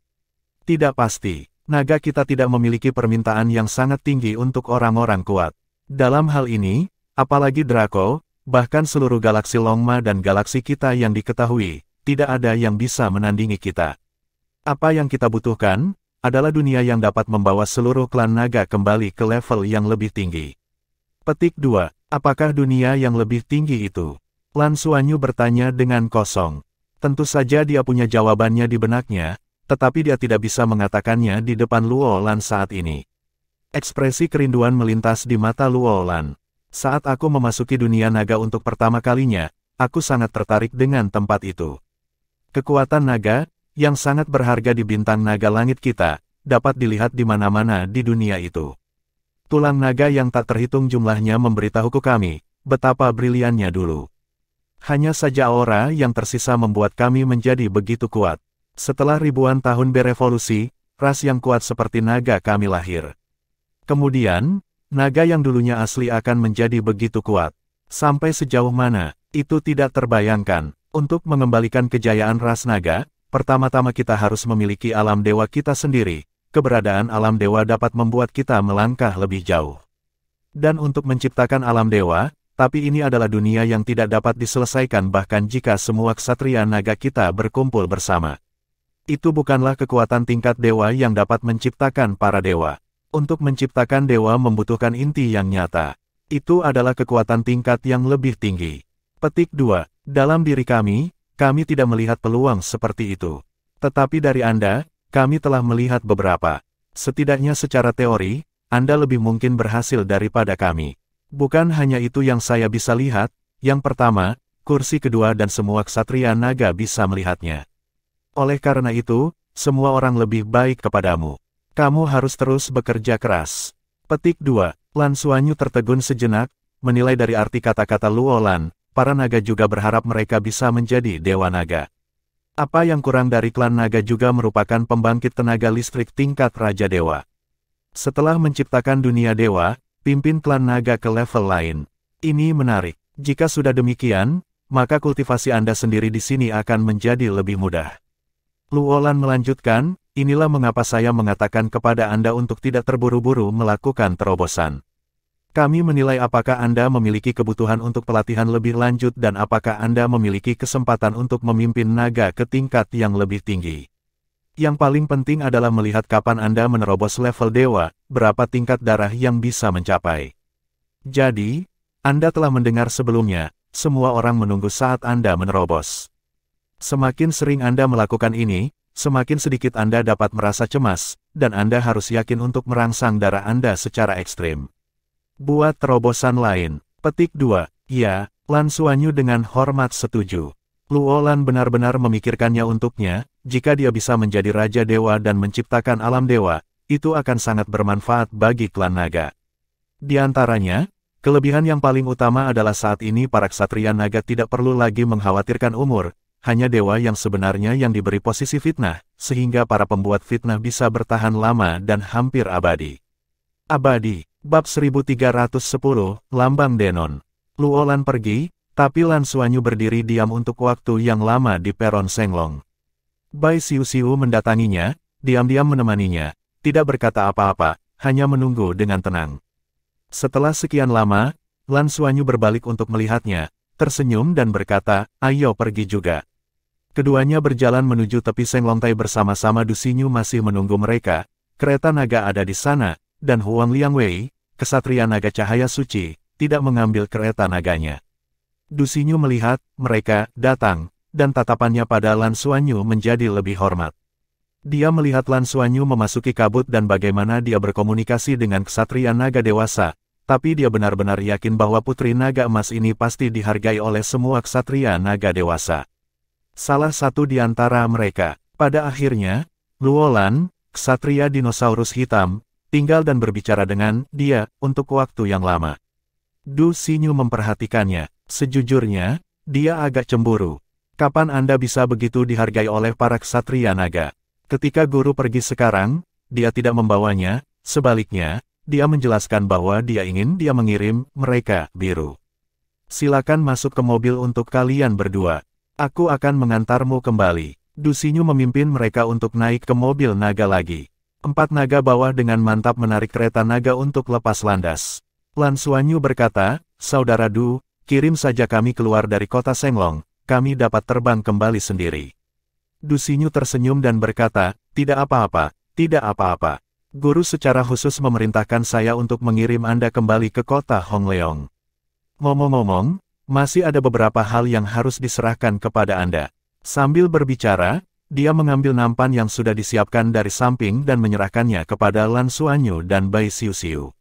Speaker 1: Tidak pasti, naga kita tidak memiliki permintaan yang sangat tinggi untuk orang-orang kuat. Dalam hal ini, apalagi Draco, bahkan seluruh galaksi Longma dan galaksi kita yang diketahui, tidak ada yang bisa menandingi kita. Apa yang kita butuhkan, adalah dunia yang dapat membawa seluruh klan naga kembali ke level yang lebih tinggi. Petik 2. Apakah dunia yang lebih tinggi itu? Lan Xuanyu bertanya dengan kosong. Tentu saja dia punya jawabannya di benaknya, tetapi dia tidak bisa mengatakannya di depan Luo Lan saat ini. Ekspresi kerinduan melintas di mata Luo Lan. Saat aku memasuki dunia naga untuk pertama kalinya, aku sangat tertarik dengan tempat itu. Kekuatan naga, yang sangat berharga di bintang naga langit kita, dapat dilihat di mana-mana di dunia itu. Tulang naga yang tak terhitung jumlahnya memberitahuku kami, betapa briliannya dulu. Hanya saja aura yang tersisa membuat kami menjadi begitu kuat. Setelah ribuan tahun berevolusi, ras yang kuat seperti naga kami lahir. Kemudian, naga yang dulunya asli akan menjadi begitu kuat. Sampai sejauh mana, itu tidak terbayangkan. Untuk mengembalikan kejayaan ras naga, pertama-tama kita harus memiliki alam dewa kita sendiri. Keberadaan alam dewa dapat membuat kita melangkah lebih jauh. Dan untuk menciptakan alam dewa, tapi ini adalah dunia yang tidak dapat diselesaikan bahkan jika semua ksatria naga kita berkumpul bersama. Itu bukanlah kekuatan tingkat dewa yang dapat menciptakan para dewa. Untuk menciptakan dewa membutuhkan inti yang nyata. Itu adalah kekuatan tingkat yang lebih tinggi. Petik 2. Dalam diri kami tidak melihat peluang seperti itu. Tetapi dari Anda, kami telah melihat beberapa. Setidaknya secara teori, Anda lebih mungkin berhasil daripada kami. Bukan hanya itu yang saya bisa lihat, yang pertama, kursi kedua dan semua ksatria naga bisa melihatnya. Oleh karena itu, semua orang lebih baik kepadamu. Kamu harus terus bekerja keras. Petik 2. Lan Xuanyu tertegun sejenak, menilai dari arti kata-kata Luo Lan, para naga juga berharap mereka bisa menjadi dewa naga. Apa yang kurang dari klan naga juga merupakan pembangkit tenaga listrik tingkat Raja Dewa. Setelah menciptakan dunia dewa, pimpin klan naga ke level lain. Ini menarik. Jika sudah demikian, maka kultivasi Anda sendiri di sini akan menjadi lebih mudah. Luo Lan melanjutkan, inilah mengapa saya mengatakan kepada Anda untuk tidak terburu-buru melakukan terobosan. Kami menilai apakah Anda memiliki kebutuhan untuk pelatihan lebih lanjut dan apakah Anda memiliki kesempatan untuk memimpin naga ke tingkat yang lebih tinggi. Yang paling penting adalah melihat kapan Anda menerobos level dewa, berapa tingkat darah yang bisa mencapai. Jadi, Anda telah mendengar sebelumnya, semua orang menunggu saat Anda menerobos. Semakin sering Anda melakukan ini, semakin sedikit Anda dapat merasa cemas, dan Anda harus yakin untuk merangsang darah Anda secara ekstrim. Buat terobosan lain. Petik 2. Ya, Lan Xuanyu dengan hormat setuju. Luo Lan benar-benar memikirkannya untuknya, jika dia bisa menjadi Raja Dewa dan menciptakan alam dewa, itu akan sangat bermanfaat bagi klan naga. Di antaranya, kelebihan yang paling utama adalah saat ini para ksatria naga tidak perlu lagi mengkhawatirkan umur, hanya dewa yang sebenarnya yang diberi posisi fitnah, sehingga para pembuat fitnah bisa bertahan lama dan hampir abadi. Abadi, bab 1310, Lambang Denon. Luolan pergi, tapi Lan Xuanyu berdiri diam untuk waktu yang lama di peron Senglong. Bai Xiu mendatanginya, diam-diam menemaninya, tidak berkata apa-apa, hanya menunggu dengan tenang. Setelah sekian lama, Lan Xuanyu berbalik untuk melihatnya, tersenyum dan berkata, "Ayo pergi juga." Keduanya berjalan menuju tepi Senglongtai bersama-sama. Du Xinyu masih menunggu mereka. Kereta naga ada di sana, dan Huang Liangwei, kesatria naga cahaya suci, tidak mengambil kereta naganya. Du Xinyu melihat mereka datang, dan tatapannya pada Lan Xuanyu menjadi lebih hormat. Dia melihat Lan Xuanyu memasuki kabut dan bagaimana dia berkomunikasi dengan kesatria naga dewasa, tapi dia benar-benar yakin bahwa putri naga emas ini pasti dihargai oleh semua kesatria naga dewasa. Salah satu di antara mereka, pada akhirnya, Luolan, kesatria dinosaurus hitam, tinggal dan berbicara dengan dia untuk waktu yang lama. Du Xinyu memperhatikannya. Sejujurnya, dia agak cemburu. Kapan Anda bisa begitu dihargai oleh para kesatria naga? Ketika guru pergi sekarang, dia tidak membawanya, sebaliknya, dia menjelaskan bahwa dia mengirim mereka biru. Silakan masuk ke mobil untuk kalian berdua. Aku akan mengantarmu kembali. Du Xinyu memimpin mereka untuk naik ke mobil naga lagi. 4 naga bawah dengan mantap menarik kereta naga untuk lepas landas. Lan Xuanyu berkata, "Saudara Du, kirim saja kami keluar dari kota Senglong, kami dapat terbang kembali sendiri." Du Xinyu tersenyum dan berkata, "Tidak apa-apa, tidak apa-apa. Guru secara khusus memerintahkan saya untuk mengirim Anda kembali ke kota Hongleong. Ngomong-ngomong, masih ada beberapa hal yang harus diserahkan kepada Anda." Sambil berbicara, dia mengambil nampan yang sudah disiapkan dari samping dan menyerahkannya kepada Lan Xuanyu dan Bai Xiu.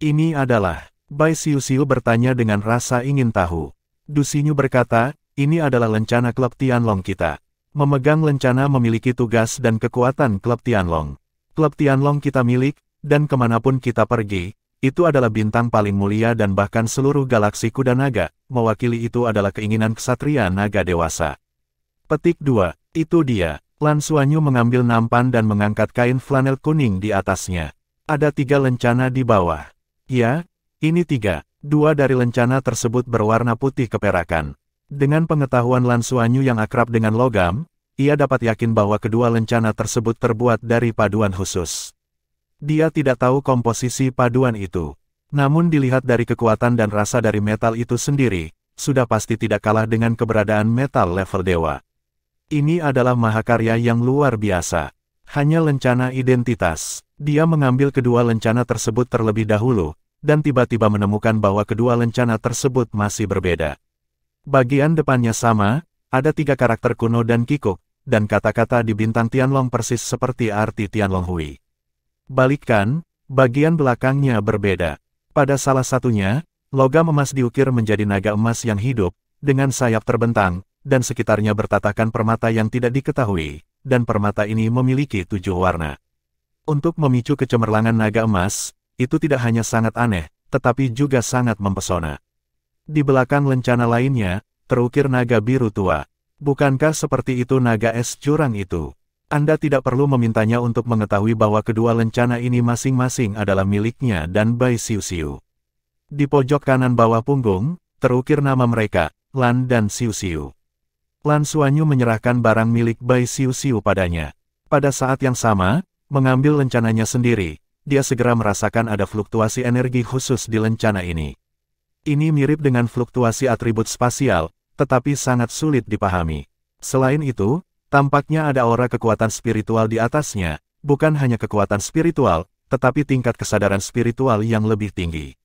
Speaker 1: "Ini adalah..." Bai Xiu bertanya dengan rasa ingin tahu. Du Xinyu berkata, "Ini adalah lencana klub Tianlong kita. Memegang lencana memiliki tugas dan kekuatan klub Tianlong. Klub Tianlong kita milik, dan kemanapun kita pergi, itu adalah bintang paling mulia dan bahkan seluruh galaksi kuda naga, mewakili itu adalah keinginan kesatria naga dewasa." Petik 2, itu dia. Lan Xuanyu mengambil nampan dan mengangkat kain flanel kuning di atasnya. Ada 3 lencana di bawah. Ya, ini 3. 2 dari lencana tersebut berwarna putih keperakan. Dengan pengetahuan Lan Xuanyu yang akrab dengan logam, ia dapat yakin bahwa kedua lencana tersebut terbuat dari paduan khusus. Dia tidak tahu komposisi paduan itu. Namun dilihat dari kekuatan dan rasa dari metal itu sendiri, sudah pasti tidak kalah dengan keberadaan metal level dewa. Ini adalah mahakarya yang luar biasa. Hanya lencana identitas. Dia mengambil kedua lencana tersebut terlebih dahulu, dan tiba-tiba menemukan bahwa kedua lencana tersebut masih berbeda. Bagian depannya sama, ada 3 karakter kuno dan kikuk, dan kata-kata di bintang Tianlong persis seperti arti Tianlong Hui. Balikkan, bagian belakangnya berbeda. Pada salah satunya, logam emas diukir menjadi naga emas yang hidup, dengan sayap terbentang, dan sekitarnya bertatakan permata yang tidak diketahui, dan permata ini memiliki 7 warna. Untuk memicu kecemerlangan naga emas, itu tidak hanya sangat aneh, tetapi juga sangat mempesona. Di belakang lencana lainnya, terukir naga biru tua. Bukankah seperti itu naga es curang itu? Anda tidak perlu memintanya untuk mengetahui bahwa kedua lencana ini masing-masing adalah miliknya dan Bai Xiu. Di pojok kanan bawah punggung, terukir nama mereka, Lan dan Xiu. Lan Xuanyu menyerahkan barang milik Bai Xiu padanya. Pada saat yang sama, mengambil lencananya sendiri, dia segera merasakan ada fluktuasi energi khusus di lencana ini. Ini mirip dengan fluktuasi atribut spasial, tetapi sangat sulit dipahami. Selain itu, tampaknya ada aura kekuatan spiritual di atasnya, bukan hanya kekuatan spiritual, tetapi tingkat kesadaran spiritual yang lebih tinggi.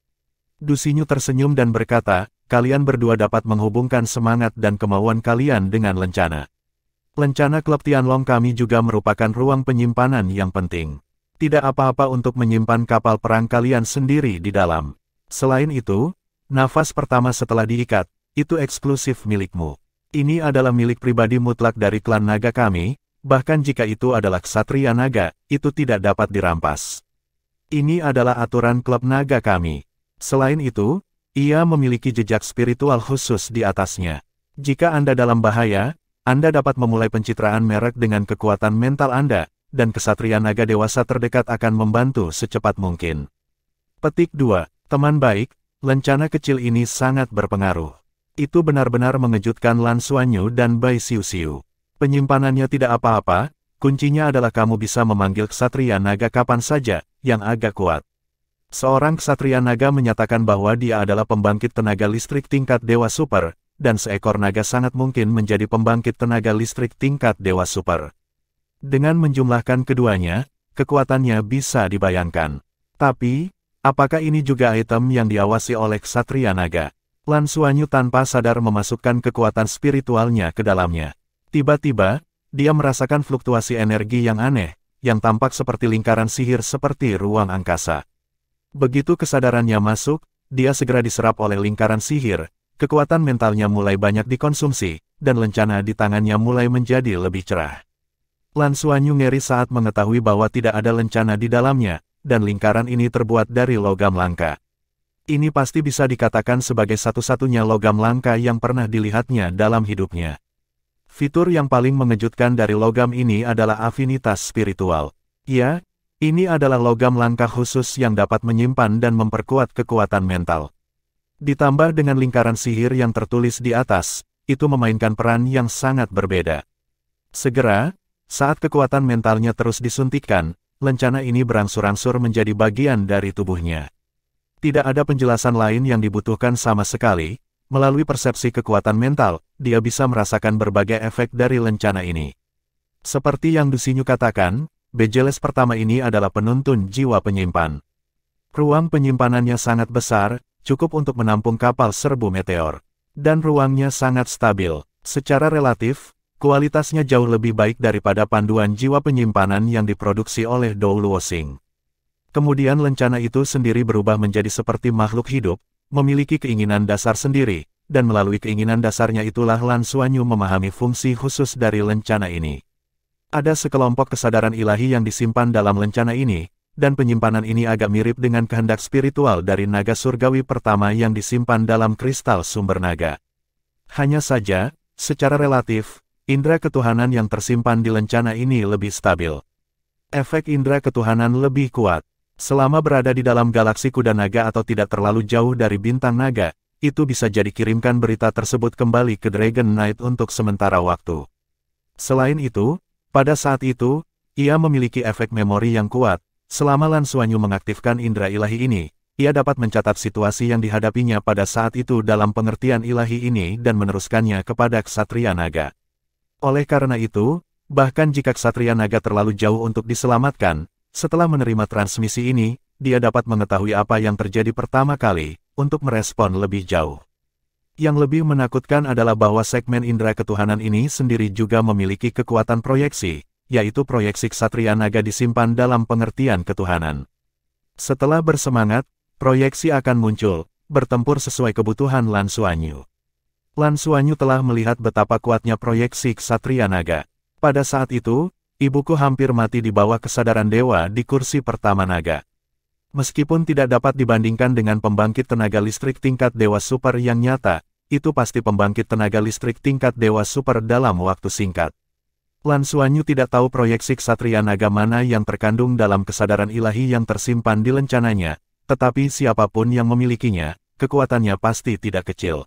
Speaker 1: Du Xinyu tersenyum dan berkata, "Kalian berdua dapat menghubungkan semangat dan kemauan kalian dengan lencana. Lencana klub Tianlong kami juga merupakan ruang penyimpanan yang penting. Tidak apa-apa untuk menyimpan kapal perang kalian sendiri di dalam. Selain itu, nafas pertama setelah diikat, itu eksklusif milikmu. Ini adalah milik pribadi mutlak dari klan naga kami, bahkan jika itu adalah ksatria naga, itu tidak dapat dirampas. Ini adalah aturan klub naga kami. Selain itu, ia memiliki jejak spiritual khusus di atasnya. Jika Anda dalam bahaya, Anda dapat memulai pencitraan merek dengan kekuatan mental Anda, dan kesatria naga dewasa terdekat akan membantu secepat mungkin. Petik 2. Teman baik, lencana kecil ini sangat berpengaruh. Itu benar-benar mengejutkan Lan Xuanyu dan Bai Xiuxiu. Penyimpanannya tidak apa-apa, kuncinya adalah kamu bisa memanggil kesatria naga kapan saja, yang agak kuat. Seorang kesatria naga menyatakan bahwa dia adalah pembangkit tenaga listrik tingkat Dewa Super, dan seekor naga sangat mungkin menjadi pembangkit tenaga listrik tingkat Dewa Super. Dengan menjumlahkan keduanya, kekuatannya bisa dibayangkan. Tapi, apakah ini juga item yang diawasi oleh kesatria naga? Lan Xuanyu tanpa sadar memasukkan kekuatan spiritualnya ke dalamnya. Tiba-tiba, dia merasakan fluktuasi energi yang aneh, yang tampak seperti lingkaran sihir seperti ruang angkasa. Begitu kesadarannya masuk, dia segera diserap oleh lingkaran sihir, kekuatan mentalnya mulai banyak dikonsumsi, dan lencana di tangannya mulai menjadi lebih cerah. Lan Xuanyu ngeri saat mengetahui bahwa tidak ada lencana di dalamnya, dan lingkaran ini terbuat dari logam langka. Ini pasti bisa dikatakan sebagai satu-satunya logam langka yang pernah dilihatnya dalam hidupnya. Fitur yang paling mengejutkan dari logam ini adalah afinitas spiritual. Ya, ini adalah logam langka khusus yang dapat menyimpan dan memperkuat kekuatan mental. Ditambah dengan lingkaran sihir yang tertulis di atas, itu memainkan peran yang sangat berbeda. Segera, saat kekuatan mentalnya terus disuntikkan, lencana ini berangsur-angsur menjadi bagian dari tubuhnya. Tidak ada penjelasan lain yang dibutuhkan sama sekali, melalui persepsi kekuatan mental, dia bisa merasakan berbagai efek dari lencana ini. Seperti yang Du Xinyu katakan, Bejeles pertama ini adalah penuntun jiwa penyimpan. Ruang penyimpanannya sangat besar, cukup untuk menampung kapal serbu meteor. Dan ruangnya sangat stabil. Secara relatif, kualitasnya jauh lebih baik daripada panduan jiwa penyimpanan yang diproduksi oleh Dou Luoxing. Kemudian lencana itu sendiri berubah menjadi seperti makhluk hidup, memiliki keinginan dasar sendiri, dan melalui keinginan dasarnya itulah Lan Xuanyu memahami fungsi khusus dari lencana ini. Ada sekelompok kesadaran ilahi yang disimpan dalam lencana ini, dan penyimpanan ini agak mirip dengan kehendak spiritual dari naga surgawi pertama yang disimpan dalam kristal sumber naga. Hanya saja, secara relatif, indera ketuhanan yang tersimpan di lencana ini lebih stabil. Efek indera ketuhanan lebih kuat. Selama berada di dalam galaksi kuda naga atau tidak terlalu jauh dari bintang naga, itu bisa jadi kirimkan berita tersebut kembali ke Dragon Knight untuk sementara waktu. Selain itu, pada saat itu, ia memiliki efek memori yang kuat. Selama Lan Xuanyu mengaktifkan indera ilahi ini, ia dapat mencatat situasi yang dihadapinya pada saat itu dalam pengertian ilahi ini dan meneruskannya kepada Ksatria Naga. Oleh karena itu, bahkan jika Ksatria Naga terlalu jauh untuk diselamatkan, setelah menerima transmisi ini, dia dapat mengetahui apa yang terjadi pertama kali, untuk merespon lebih jauh. Yang lebih menakutkan adalah bahwa segmen indera ketuhanan ini sendiri juga memiliki kekuatan proyeksi, yaitu proyeksi Ksatria Naga disimpan dalam pengertian ketuhanan. Setelah bersemangat, proyeksi akan muncul, bertempur sesuai kebutuhan Lan Xuanyu. Lan Xuanyu telah melihat betapa kuatnya proyeksi Ksatria Naga. Pada saat itu, ibuku hampir mati di bawah kesadaran dewa di kursi pertama naga. Meskipun tidak dapat dibandingkan dengan pembangkit tenaga listrik tingkat Dewa Super yang nyata, itu pasti pembangkit tenaga listrik tingkat Dewa Super dalam waktu singkat. Lan Xuanyu tidak tahu proyeksi Ksatria Naga mana yang terkandung dalam kesadaran ilahi yang tersimpan di lencananya, tetapi siapapun yang memilikinya, kekuatannya pasti tidak kecil.